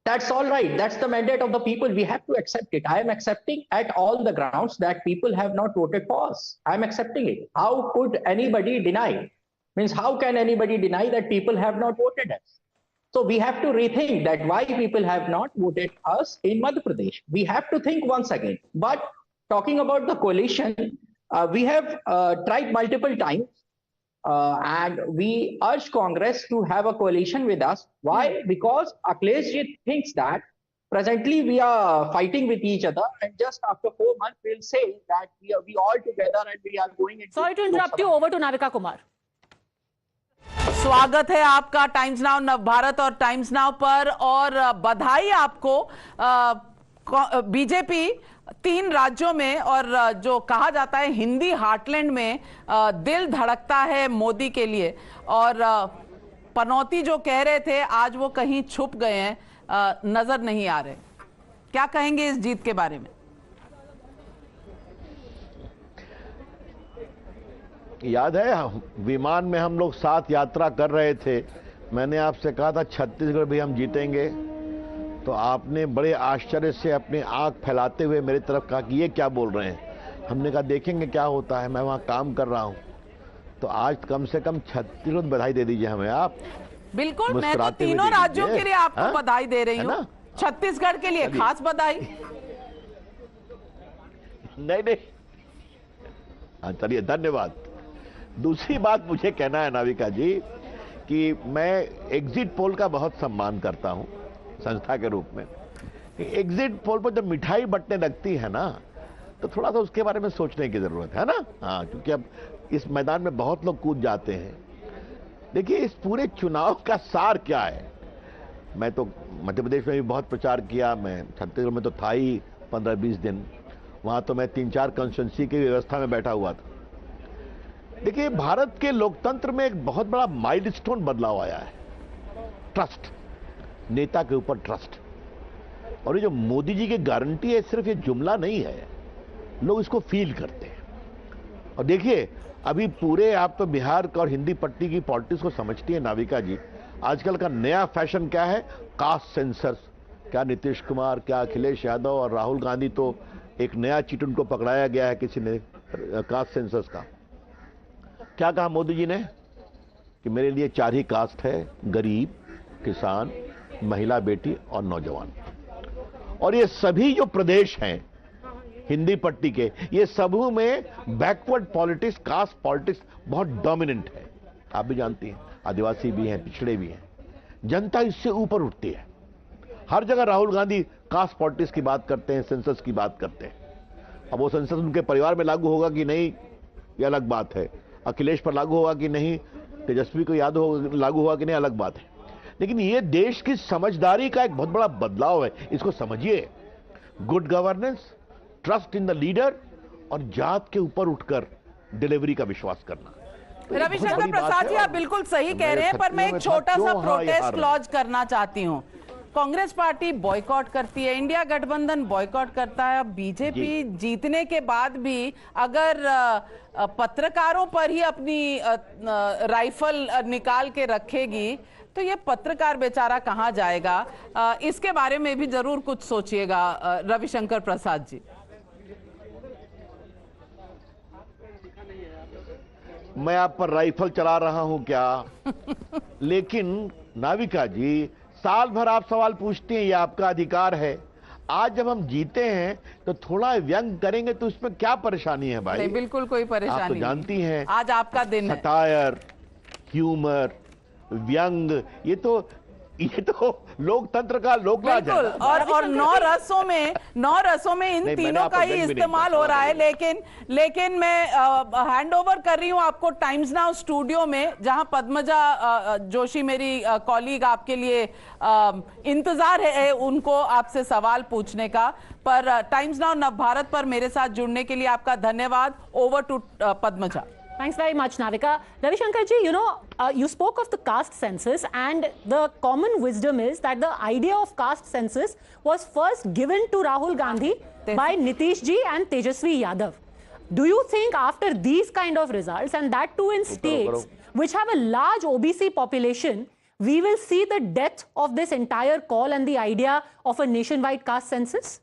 That's all right. That's the mandate of the people. We have to accept it. I am accepting at all the grounds that people have not voted for us. I am accepting it. How could anybody deny? Means how can anybody deny that people have not voted us? So we have to rethink that why people have not voted us in Madhya Pradesh. We have to think once again. But talking about the coalition, we have tried multiple times. And we urge Congress to have a coalition with us. Why? Because Akhleshji thinks that presently we are fighting with each other, and just after 4 months we'll say that we all together and we are going into. Sorry to interrupt you. Over to Navika Kumar. स्वागत है आपका times now Navbharat और times now पर, और बधाई आपको। BJP 3 राज्यों में और जो कहा जाता है हिंदी हार्टलैंड में दिल धड़कता है मोदी के लिए, और पनौती जो कह रहे थे आज वो कहीं छुप गए हैं, नजर नहीं आ रहे। क्या कहेंगे इस जीत के बारे में? याद है विमान में हम लोग साथ यात्रा कर रहे थे, मैंने आपसे कहा था छत्तीसगढ़ भी हम जीतेंगे, तो आपने बड़े आश्चर्य से अपनी आंख फैलाते हुए मेरी तरफ कहा कि ये क्या बोल रहे हैं। हमने कहा देखेंगे क्या होता है, मैं वहां काम कर रहा हूं। तो आज कम से कम छत्तीसगढ़ बधाई दे दीजिए हमें आप। बिल्कुल, मैं तो तीनों राज्यों के लिए आपको बधाई दे रही हूँ, छत्तीसगढ़ के लिए खास बधाई। नहीं, चलिए धन्यवाद। दूसरी बात मुझे कहना है नाविका जी कि मैं एग्जिट पोल का बहुत सम्मान करता हूं संस्था के रूप में। एग्जिट पोल पर जब मिठाई बंटने लगती है ना, तो थोड़ा सा उसके बारे में सोचने की जरूरत है ना। हाँ, क्योंकि अब इस मैदान में बहुत लोग कूद जाते हैं। देखिए इस पूरे चुनाव का सार क्या है। मैं तो मध्य प्रदेश में भी बहुत प्रचार किया, मैं छत्तीसगढ़ में तो था ही 15-20 दिन, वहां तो मैं 3-4 कॉन्स्टिट्यूंसी की व्यवस्था में बैठा हुआ था। देखिए, भारत के लोकतंत्र में एक बहुत बड़ा माइलस्टोन बदलाव आया है, ट्रस्ट, नेता के ऊपर ट्रस्ट। और ये जो मोदी जी की गारंटी है, सिर्फ ये जुमला नहीं है, लोग इसको फील करते हैं। और देखिए, अभी पूरे आप तो बिहार और हिंदी पट्टी की पॉलिटिक्स को समझती है नाविका जी। आजकल का नया फैशन क्या है? Caste censuses. क्या नीतीश कुमार, क्या अखिलेश यादव और राहुल गांधी, तो एक नया चीट उनको पकड़ाया गया है किसी ने, कास्ट सेंसर्स का। क्या कहा मोदी जी ने कि मेरे लिए 4 ही कास्ट है, गरीब, किसान, महिला, बेटी और नौजवान। और ये सभी जो प्रदेश हैं हिंदी पट्टी के, ये सबों में बैकवर्ड पॉलिटिक्स, कास्ट पॉलिटिक्स बहुत डोमिनेंट है। आप भी जानती हैं, आदिवासी भी हैं, पिछड़े भी हैं। जनता इससे ऊपर उठती है। हर जगह राहुल गांधी कास्ट पॉलिटिक्स की बात करते हैं, सेंसस की बात करते हैं। अब वो सेंसस उनके परिवार में लागू होगा कि नहीं, ये अलग बात है। अखिलेश पर लागू होगा कि नहीं, तेजस्वी को याद होगा लागू होगा कि नहीं, अलग बात है। लेकिन ये देश की समझदारी का एक बहुत बड़ा बदलाव है, इसको समझिए। Good governance, trust in the leader और जात के ऊपर उठकर डिलीवरी का विश्वास करना। रविशंकर प्रसाद जी, आप बिल्कुल सही कह रहे हैं, पर मैं एक छोटा सा प्रोटेस्ट लॉन्च करना चाहती हूँ। कांग्रेस पार्टी बॉयकॉट करती है, इंडिया गठबंधन बॉयकॉट करता है। अब बीजेपी जीतने के बाद भी अगर पत्रकारों पर ही अपनी राइफल निकाल के रखेगी, तो ये पत्रकार बेचारा कहां जाएगा? इसके बारे में भी जरूर कुछ सोचिएगा रविशंकर प्रसाद जी। मैं आप पर राइफल चला रहा हूं क्या? लेकिन नाविका जी, साल भर आप सवाल पूछते हैं, ये आपका अधिकार है। आज जब हम जीते हैं तो थोड़ा व्यंग करेंगे तो इसमें क्या परेशानी है भाई? नहीं, बिल्कुल कोई परेशानी नहीं। आप तो जानती हैं, आज आपका दिन है। सटायर, ह्यूमर, व्यंग, ये तो लोकतंत्र का लोकराज है। और 9 रसों में इन तीनों का ही इस्तेमाल हो रहा है। लेकिन मैं हैंड ओवर कर रही हूं आपको टाइम्स नाउ स्टूडियो में, जहां पद्मजा जोशी मेरी कॉलीग आपके लिए इंतजार है उनको आपसे सवाल पूछने का। पर टाइम्स नाउ नवभारत पर मेरे साथ जुड़ने के लिए आपका धन्यवाद। Over to Padmaja. Thanks very much, Navika. Ravi Shankar ji, you spoke of the caste census, and the common wisdom is that the idea of caste census was first given to Rahul Gandhi by Nitish ji and Tejasvi Yadav. Do you think after these kind of results, and that too in states which have a large OBC population, we will see the death of this entire call and the idea of a nationwide caste census?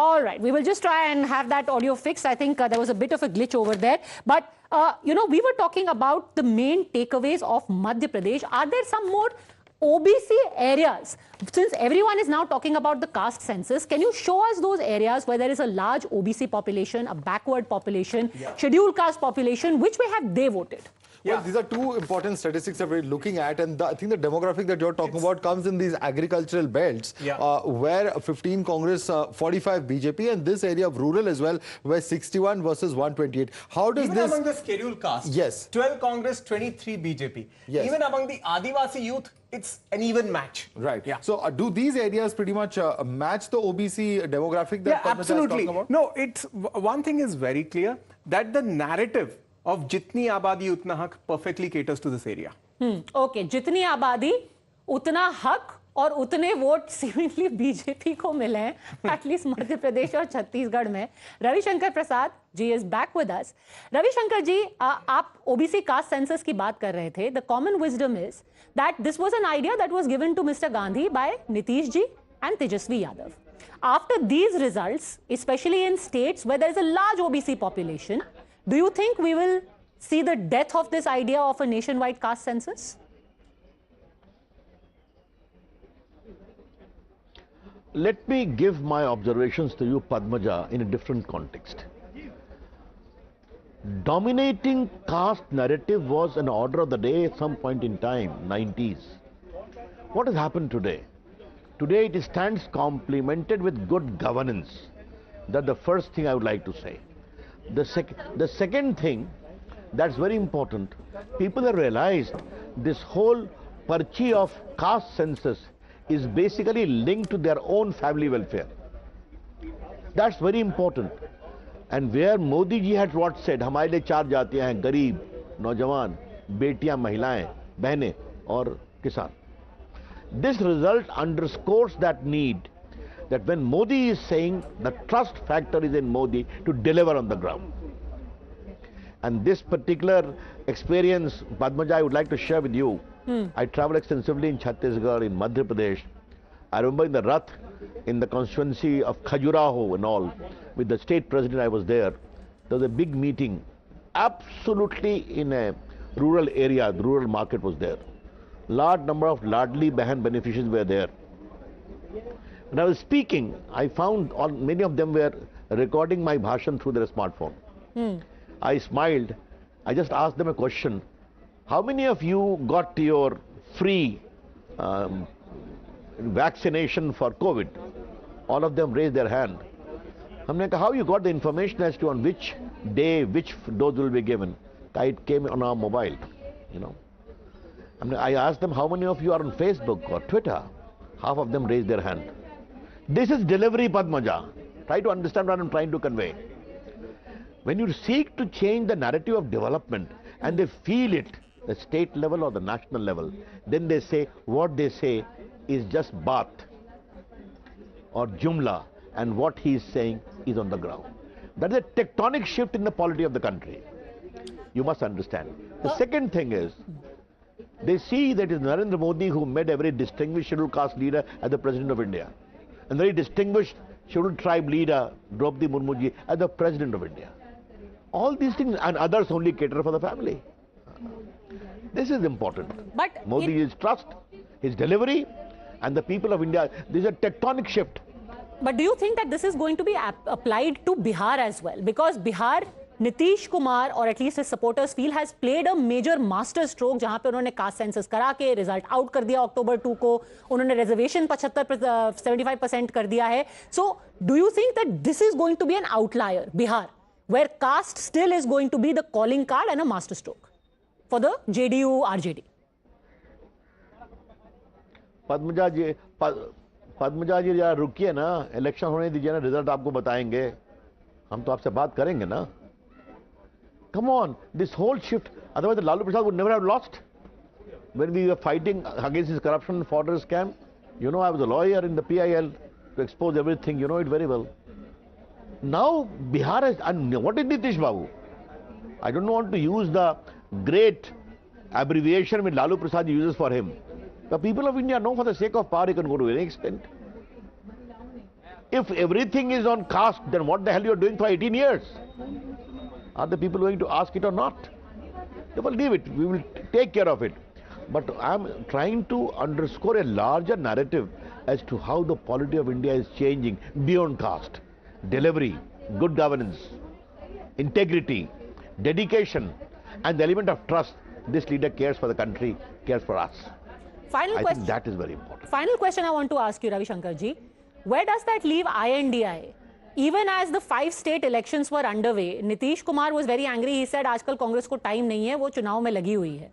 All right, we will just try and have that audio fixed. I think there was a bit of a glitch over there. But, we were talking about the main takeaways of Madhya Pradesh. Are there some more OBC areas? Since everyone is now talking about the caste census, can you show us those areas where there is a large OBC population, a backward population, scheduled caste population? Which way have they voted? Well, these are two important statistics that we're looking at, and I think the demographic that you're talking about comes in these agricultural belts, where 15 Congress, 45 BJP, and this area of rural as well, where 61 versus 128. How does Even among the scheduled caste, 12 Congress, 23 BJP. Even among the Adivasi youth, it's an even match. Right. So, do these areas pretty much match the OBC demographic that Padmaja is talking about? No, one thing is very clear, that the narrative of Jitni Abadi Utna Haq perfectly caters to this area. Okay, Jitni Abadi Utna Haq और उतने vote सीमिटली BJP को मिले हैं, at least Madhya Pradesh और छत्तीसगढ़ में। Ravishankar Prasad ji is back with us. Ravishankar ji, आप OBC caste census की बात कर रहे थे। The common wisdom is that this was an idea that was given to mister Gandhi by Nitish ji and Tejashwi Yadav. After these results, specially in states where there is a large OBC population, do you think we will see the death of this idea of a nationwide caste census? Let me give my observations to you, Padmaja, in a different context. Dominating caste narrative was an order of the day at some point in time, 90s. What has happened today? Today it stands complemented with good governance. That's the first thing I would like to say. The second thing, That's very important. People have realized this whole parchi of caste census is basically linked to their own family welfare. That's very important. And where Modi ji had what said, हमारे लिए 4 जातियां हैं, गरीब, नौजवान, बेटियां, महिलाएं, बहनें और किसान. This result underscores that need that when Modi is saying the trust factor is in Modi to deliver on the ground. And this particular experience, Padmaja, I would like to share with you. I traveled extensively in Chhattisgarh, in Madhya Pradesh. I remember in the Rath, in the constituency of Khajuraho and all, with the state president, I was there. There was a big meeting, absolutely in a rural area. The rural market was there. Large number of Ladli Bahan beneficiaries were there. When I was speaking, I found many of them were recording my bhashan through their smartphone. I smiled. I just asked them a question. How many of you got your free vaccination for COVID? All of them raised their hand. हमने कहा, how you got the information as to on which day, which dose will be given? It came on our mobile, you know. I asked them, how many of you are on Facebook or Twitter? Half of them raised their hand. This is delivery, Padmaja. Try to understand what I'm trying to convey. When you seek to change the narrative of development and they feel it, the state level or the national level, then they say what they say is just baat or jumla, and what he is saying is on the ground. That is a tectonic shift in the polity of the country. You must understand. The second thing is, they see that it is Narendra Modi who made a very distinguished scheduled caste leader as the President of India, and very distinguished scheduled tribe leader, Draupadi Murmu ji, as the President of India. All these things and others only cater for the family. This is important. But Modi is trust, his delivery, and the people of India. This is a tectonic shift. But do you think that this is going to be applied to Bihar as well? Because Bihar, Nitish Kumar, or at least his supporters feel, has played a major master stroke, जहाँ पे उन्होंने caste census करा के result out कर दिया October 2 को, उन्होंने reservation 75% कर दिया है. So, do you think that this is going to be an outlier, Bihar, where caste still is going to be the calling card and a master stroke for the JDU, RJD? Padmaja जी जरा रुकिए ना, election होने दीजिए ना, result आपको बताएंगे, हम तो आपसे बात करेंगे ना. Come on, this whole shift, otherwise Lalu Prasad would never have lost. When we were fighting against his corruption fodder scam, you know, I was a lawyer in the PIL to expose everything, you know it very well. Now Bihar has, and what is Nitish Babu? I don't want to use the great abbreviation which Lalu Prasad uses for him. The people of India know for the sake of power you can go to any extent. If everything is on caste, then what the hell you are doing for 18 years? Are the people going to ask it or not? They will leave it. We will take care of it. But I am trying to underscore a larger narrative as to how the polity of India is changing beyond caste. Delivery, good governance, integrity, dedication, and the element of trust. This leader cares for the country, cares for us. Final question. I think that is very important. Final question I want to ask you, Ravi Shankar ji. Where does that leave INDI? Even as the 5 state elections were underway, Nitish Kumar was very angry. He said, आजकल कांग्रेस को time नहीं है, वो चुनाव में लगी हुई है.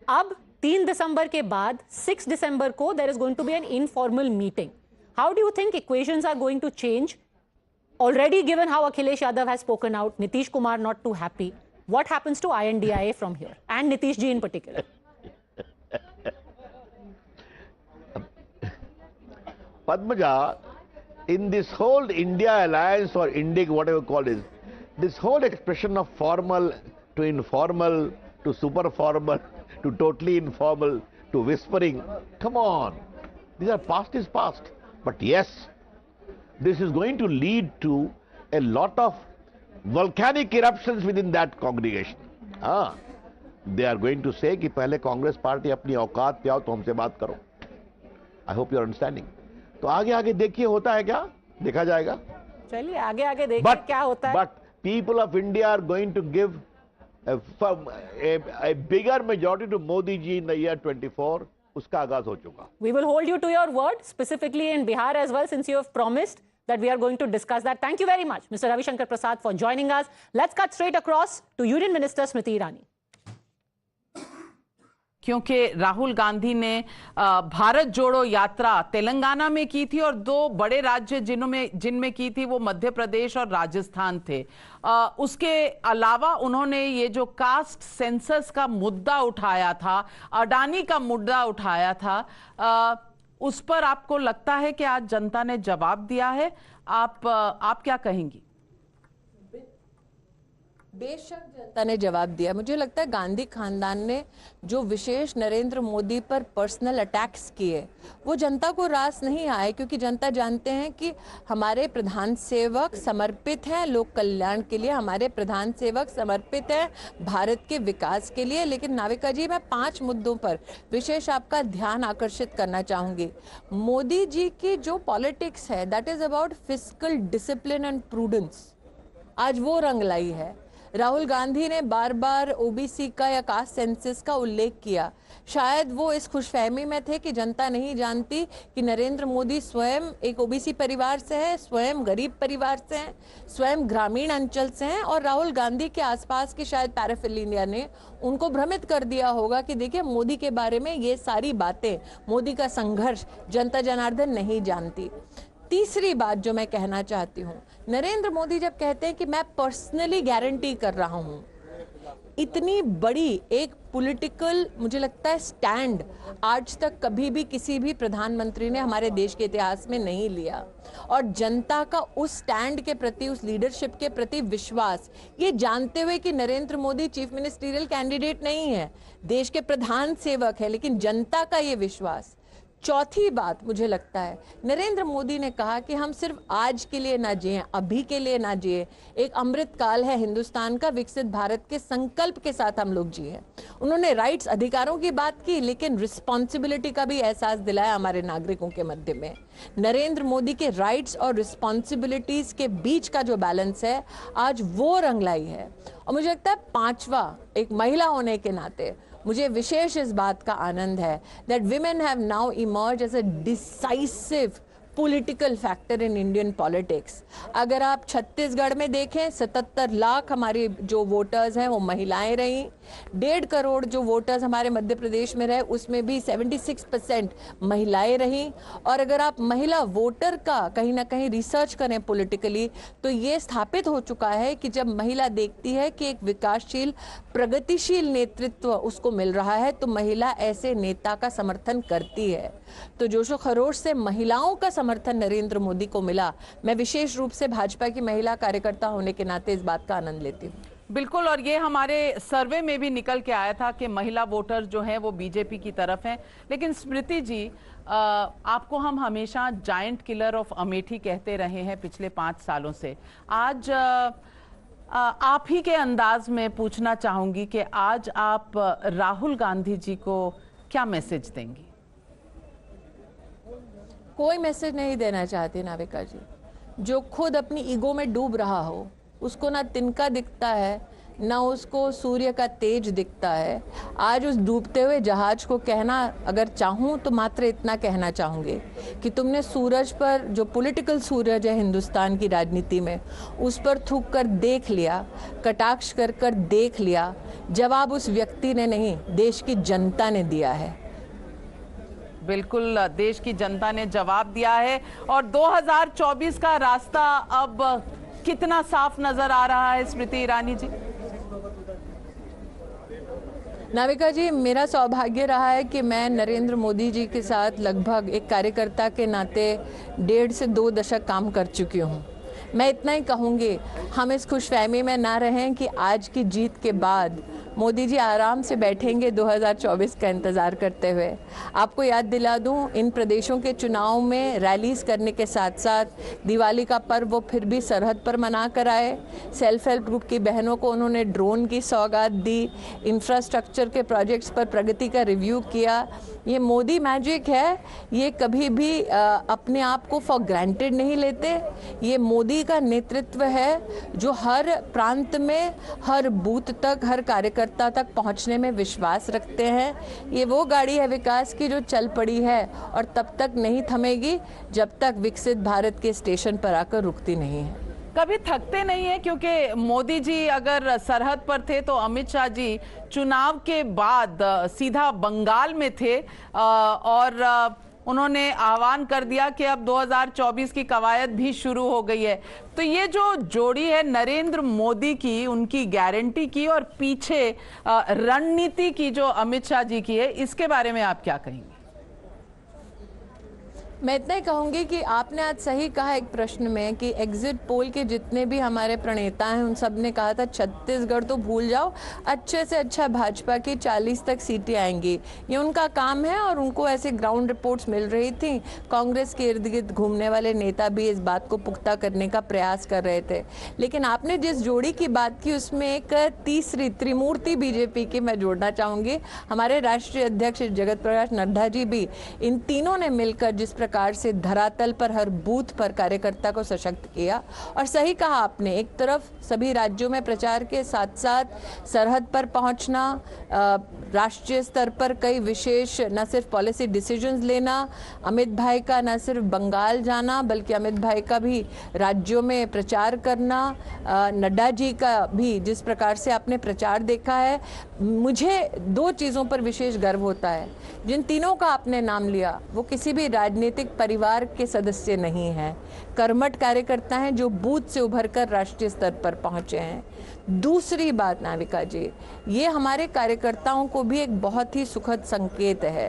अब 3 दिसंबर के बाद 6 दिसंबर को there is going to be an informal meeting. How do you think equations are going to change? Already given how Akhilesh Yadav has spoken out, Nitish Kumar not too happy. What happens to INDI from here? And Nitish ji in particular. Padmaja, in this whole India alliance or Indic, whatever you call it, this whole expression of formal to informal to super formal to totally informal to whispering, come on, these are past is past. But yes, this is going to lead to a lot of volcanic eruptions within that congregation. They are going to say कि पहले Congress party अपनी औकात पे आओ तो हमसे बात करो. I hope you are understanding. तो आगे आगे देखिए होता है क्या, देखा जाएगा. चलिए आगे आगे देखिए क्या होता है. But people of India are going to give a bigger majority to Modi ji in the year 24. उसका आगाज हो चुका. We will hold you to your word, specifically in Bihar as well, since you have promised that we are going to discuss that. Thank you very much, Mr. Ravi Shankar Prasad, for joining us. Let's cut straight across to Union Minister Smriti Irani. क्योंकि राहुल गांधी ने भारत जोड़ो यात्रा तेलंगाना में की थी और दो बड़े राज्य जिनमें की थी वो मध्य प्रदेश और राजस्थान थे। उसके अलावा उन्होंने ये जो कास्ट सेंसस का मुद्दा उठाया था, अडानी का मुद्दा उठाया था, उस पर आपको लगता है कि आज जनता ने जवाब दिया है? आप क्या कहेंगी? बेशक जनता ने जवाब दिया। मुझे लगता है गांधी खानदान ने जो विशेष नरेंद्र मोदी पर पर्सनल अटैक्स किए वो जनता को रास नहीं आए, क्योंकि जनता जानते हैं कि हमारे प्रधान सेवक समर्पित हैं लोक कल्याण के लिए, हमारे प्रधान सेवक समर्पित हैं भारत के विकास के लिए। लेकिन नाविका जी, मैं 5 मुद्दों पर विशेष आपका ध्यान आकर्षित करना चाहूंगी। मोदी जी की जो पॉलिटिक्स है that is about fiscal discipline and prudence, आज वो रंग लाई है। राहुल गांधी ने बार बार ओबीसी का या कास्ट सेंसस का उल्लेख किया। शायद वो इस खुशफहमी में थे कि जनता नहीं जानती कि नरेंद्र मोदी स्वयं एक ओबीसी परिवार से है, स्वयं गरीब परिवार से हैं, स्वयं ग्रामीण अंचल से हैं, और राहुल गांधी के आसपास के शायद पैराफिलिया ने उनको भ्रमित कर दिया होगा कि देखिए मोदी के बारे में ये सारी बातें, मोदी का संघर्ष जनता जनार्दन नहीं जानती। तीसरी बात जो मैं कहना चाहती हूँ, नरेंद्र मोदी जब कहते हैं कि मैं पर्सनली गारंटी कर रहा हूँ, इतनी बड़ी एक पॉलिटिकल मुझे लगता है स्टैंड आज तक कभी भी किसी भी प्रधानमंत्री ने हमारे देश के इतिहास में नहीं लिया। और जनता का उस स्टैंड के प्रति, उस लीडरशिप के प्रति विश्वास, ये जानते हुए कि Narendra Modi chief ministerial candidate नहीं है, देश के प्रधान सेवक है, लेकिन जनता का ये विश्वास। चौथी बात मुझे लगता है, नरेंद्र मोदी ने कहा कि हम सिर्फ आज के लिए ना जिए, अभी के लिए ना जिए, एक अमृत काल है हिंदुस्तान का, विकसित भारत के संकल्प के साथ हम लोग जिए। उन्होंने राइट्स, अधिकारों की बात की, लेकिन रिस्पॉन्सिबिलिटी का भी एहसास दिलाया हमारे नागरिकों के मध्य में। नरेंद्र मोदी के राइट्स और रिस्पॉन्सिबिलिटीज के बीच का जो बैलेंस है, आज वो रंग लाई है। और मुझे लगता है पांचवा, एक महिला होने के नाते मुझे विशेष इस बात का आनंद है that women have now emerged as a decisive political factor in Indian politics. अगर आप छत्तीसगढ़ में देखें, 77 लाख हमारी जो वोटर्स हैं वो महिलाएं रहीं। 1.5 करोड़ जो वोटर्स हमारे मध्य प्रदेश में रहे, उसमें भी 76% महिलाएं रहीं। और अगर आप महिला वोटर का कहीं ना कहीं रिसर्च करें पॉलिटिकली, तो ये स्थापित हो चुका है कि जब महिला देखती है कि एक विकासशील प्रगतिशील नेतृत्व उसको मिल रहा है, तो महिला ऐसे नेता का समर्थन करती है। तो जोशो खरोश से महिलाओं का समर्थन नरेंद्र मोदी को मिला। मैं विशेष रूप से भाजपा की महिला कार्यकर्ता होने के नाते इस बात का आनंद लेती हूँ। बिल्कुल, और ये हमारे सर्वे में भी निकल के आया था कि महिला वोटर्स जो हैं वो बीजेपी की तरफ हैं। लेकिन स्मृति जी, आपको हम हमेशा जायंट किलर ऑफ अमेठी कहते रहे हैं पिछले 5 सालों से। आज आप ही के अंदाज में पूछना चाहूंगी कि आज आप राहुल गांधी जी को क्या मैसेज देंगी? कोई मैसेज नहीं देना चाहती नाविका जी। जो खुद अपनी ईगो में डूब रहा हो, उसको ना तिनका दिखता है, ना उसको सूर्य का तेज दिखता है। आज उस डूबते हुए जहाज को कहना, अगर चाहूँ तो मात्र इतना कहना चाहूँगी कि तुमने सूरज पर, जो पॉलिटिकल सूरज है हिंदुस्तान की राजनीति में, उस पर थूक कर देख लिया, कटाक्ष कर कर देख लिया। जवाब उस व्यक्ति ने नहीं, देश की जनता ने दिया है। बिल्कुल, देश की जनता ने जवाब दिया है। और 2024 का रास्ता अब कितना साफ नजर आ रहा है स्मृति ईरानी जी? नाविका जी, मेरा सौभाग्य रहा है कि मैं नरेंद्र मोदी जी के साथ लगभग एक कार्यकर्ता के नाते 1.5 से 2 दशक काम कर चुकी हूँ। मैं इतना ही कहूँगी, हम इस खुशफहमी में ना रहें कि आज की जीत के बाद मोदी जी आराम से बैठेंगे 2024 का इंतज़ार करते हुए। आपको याद दिला दूं, इन प्रदेशों के चुनाव में रैलीज करने के साथ साथ दिवाली का पर्व वो फिर भी सरहद पर मना कर आए। सेल्फ हेल्प ग्रुप की बहनों को उन्होंने ड्रोन की सौगात दी, इंफ्रास्ट्रक्चर के प्रोजेक्ट्स पर प्रगति का रिव्यू किया। ये मोदी मैजिक है, ये कभी भी अपने आप को फॉर ग्रांटेड नहीं लेते। ये मोदी का नेतृत्व है जो हर प्रांत में, हर बूथ तक, हर कार्यकर्ता कार्यकर्ता तक पहुंचने में विश्वास रखते हैं। ये वो गाड़ी है विकास की जो चल पड़ी है और तब तक नहीं थमेगी जब तक विकसित भारत के स्टेशन पर आकर रुकती नहीं है। कभी थकते नहीं है, क्योंकि मोदी जी अगर सरहद पर थे तो अमित शाह जी चुनाव के बाद सीधा बंगाल में थे और उन्होंने आह्वान कर दिया कि अब 2024 की कवायद भी शुरू हो गई है। तो ये जो जोड़ी है नरेंद्र मोदी की, उनकी गारंटी की और पीछे रणनीति की जो अमित शाह जी की है, इसके बारे में आप क्या कहेंगे? मैं इतना ही कहूँगी कि आपने आज सही कहा एक प्रश्न में कि एग्जिट पोल के जितने भी हमारे प्रणेता हैं उन सब ने कहा था छत्तीसगढ़ तो भूल जाओ, अच्छे से अच्छा भाजपा की 40 तक सीटें आएंगी। ये उनका काम है और उनको ऐसे ग्राउंड रिपोर्ट्स मिल रही थी। कांग्रेस के इर्द गिर्द घूमने वाले नेता भी इस बात को पुख्ता करने का प्रयास कर रहे थे। लेकिन आपने जिस जोड़ी की बात की उसमें एक तीसरी त्रिमूर्ति बीजेपी की मैं जोड़ना चाहूँगी। हमारे राष्ट्रीय अध्यक्ष जगत प्रकाश नड्डा जी भी, इन तीनों ने मिलकर जिस प्रकार से धरातल पर हर बूथ पर कार्यकर्ता को सशक्त किया। और सही कहा आपने, एक तरफ सभी राज्यों में प्रचार के साथ साथ सरहद पर पहुंचना, राष्ट्रीय स्तर पर कई विशेष न सिर्फ पॉलिसी डिसीजंस लेना, अमित भाई का न सिर्फ बंगाल जाना बल्कि अमित भाई का भी राज्यों में प्रचार करना, नड्डा जी का भी जिस प्रकार से आपने प्रचार देखा है। मुझे दो चीज़ों पर विशेष गर्व होता है। जिन तीनों का आपने नाम लिया वो किसी भी राजनीतिक परिवार के सदस्य नहीं हैं, कर्मठ कार्यकर्ता हैं जो बूथ से उभरकर राष्ट्रीय स्तर पर पहुंचे हैं। दूसरी बात नाविका जी, ये हमारे कार्यकर्ताओं को भी एक बहुत ही सुखद संकेत है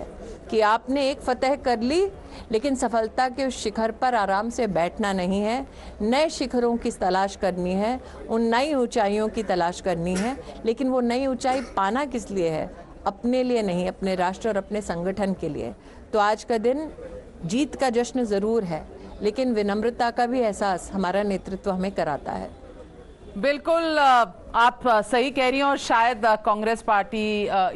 कि आपने एक फतह कर ली, लेकिन सफलता के उस शिखर पर आराम से बैठना नहीं है, नए शिखरों की तलाश करनी है, उन नई ऊंचाइयों की तलाश करनी है। लेकिन वो नई ऊंचाई पाना किस लिए है? अपने लिए नहीं, अपने राष्ट्र और अपने संगठन के लिए। तो आज का दिन जीत का जश्न ज़रूर है, लेकिन विनम्रता का भी एहसास हमारा नेतृत्व हमें कराता है। बिल्कुल आप सही कह रही हैं और शायद कांग्रेस पार्टी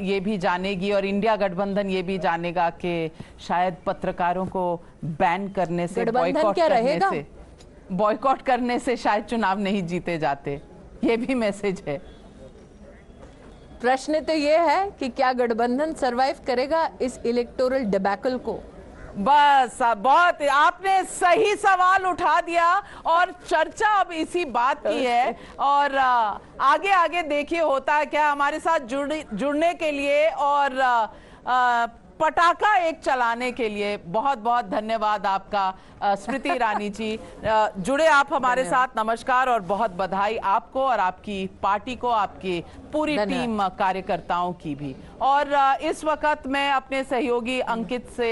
ये भी जानेगी और इंडिया गठबंधन ये भी जानेगा कि शायद पत्रकारों को बैन करने से, बॉयकॉट करने से शायद चुनाव नहीं जीते जाते। ये भी मैसेज है। प्रश्न तो ये है कि क्या गठबंधन सरवाइव करेगा इस इलेक्टोरल डिबैकल को? बस बहुत आपने सही सवाल उठा दिया और चर्चा अब इसी बात की है। और आगे आगे देखिए होता है क्या। हमारे साथ जुड़ने के लिए और पटाखा एक चलाने के लिए बहुत बहुत धन्यवाद आपका स्मृति ईरानी जी। जुड़े आप हमारे साथ, नमस्कार और बहुत बधाई आपको और आपकी पार्टी को, आपकी पूरी टीम कार्यकर्ताओं की भी। और इस वक्त मैं अपने सहयोगी अंकित से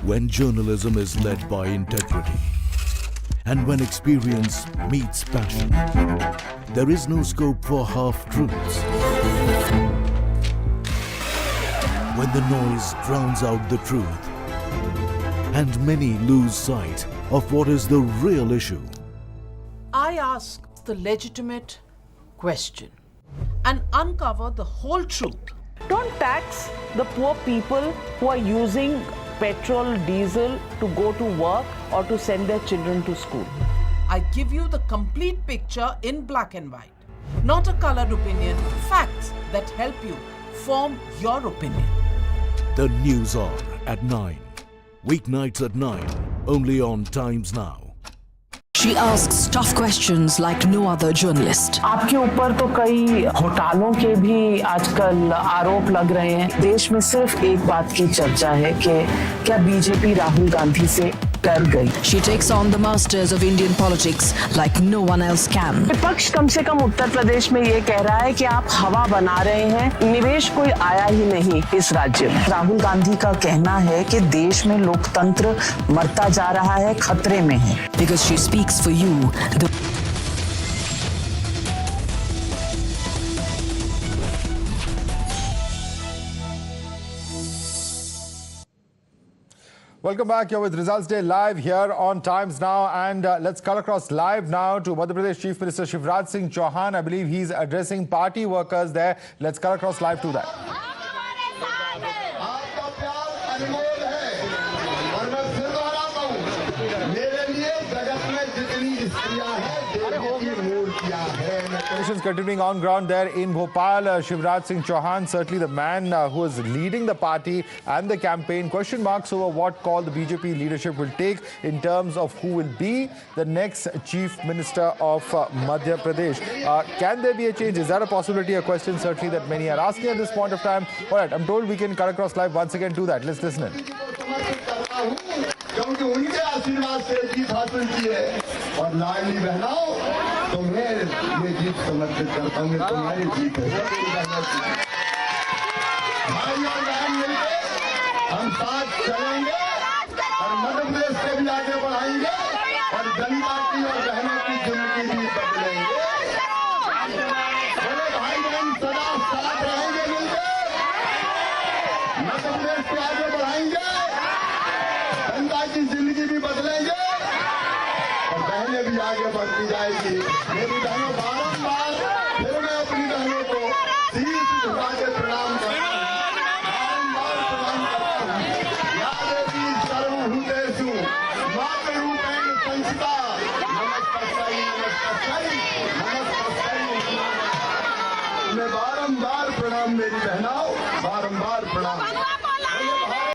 When journalism is led by integrity and when experience meets passion, there is no scope for half-truths. When the noise drowns out the truth and many lose sight of what is the real issue. I ask the legitimate question and uncover the whole truth. Don't tax the poor people who are using petrol, diesel to go to work or to send their children to school. I give you the complete picture in black and white, not a colored opinion, facts that help you form your opinion. The News Hour at 9. Weeknights at 9, only on Times Now. She asks tough questions like no other journalist. आपके ऊपर तो कई घोटालों के भी आजकल आरोप लग रहे हैं। देश में सिर्फ एक बात की चर्चा है कि क्या बीजेपी राहुल गांधी से डर गई। She takes on the masters of Indian politics like no one else can. विपक्ष कम से कम उत्तर प्रदेश में ये कह रहा है कि आप हवा बना रहे हैं, निवेश कोई आया ही नहीं इस राज्य में। राहुल गांधी का कहना है कि देश में लोकतंत्र मरता जा रहा है, खतरे में है। Because she speaks for you. Welcome back. You're with Results Day live here on Times Now, and let's cut across live now to Madhya Pradesh Chief Minister Shivraj Singh Chauhan. I believe he's addressing party workers there. Let's cut across live to that. Continuing on ground there in Bhopal, Shivraj Singh Chauhan, certainly the man who is leading the party and the campaign. Question marks over what call the BJP leadership will take in terms of who will be the next Chief Minister of Madhya Pradesh. Can there be a change? Is that a possibility? A question certainly that many are asking at this point of time. All right, I'm told we can cut across live once again to that. Let's listen in. क्योंकि उनके आशीर्वाद से जीत हासिल की है और लाडली बहनों तुम्हें ये जीत समर्पित करता हूँ तुम्हारी जीत है भाई और बहन मिलकर हम साथ चलेंगे और मध्य प्रदेश को भी आगे बढ़ाएंगे और जनता की और बहनों की जिंदगी भी बदलेंगे बोले भाई बहन सदा साथ रहेंगे मिलकर मध्य प्रदेश को आगे बढ़ाएंगे जनता की जिंदगी भी बदलेंगे और बहनें भी आगे बढ़ती जाएगी। मेरी बहनों बारंबार फिर मैं अपनी बहनों को शीश झुका के प्रणाम करता हूँ, बारंबार प्रणाम करता हूँ। या देवी सर्वभूतेषु मातृरूपेण संस्थिता नमस्तस्यै नमस्तस्यै नमस्तस्यै। मैं बारंबार प्रणाम मेरी बहनों, बारंबार प्रणाम।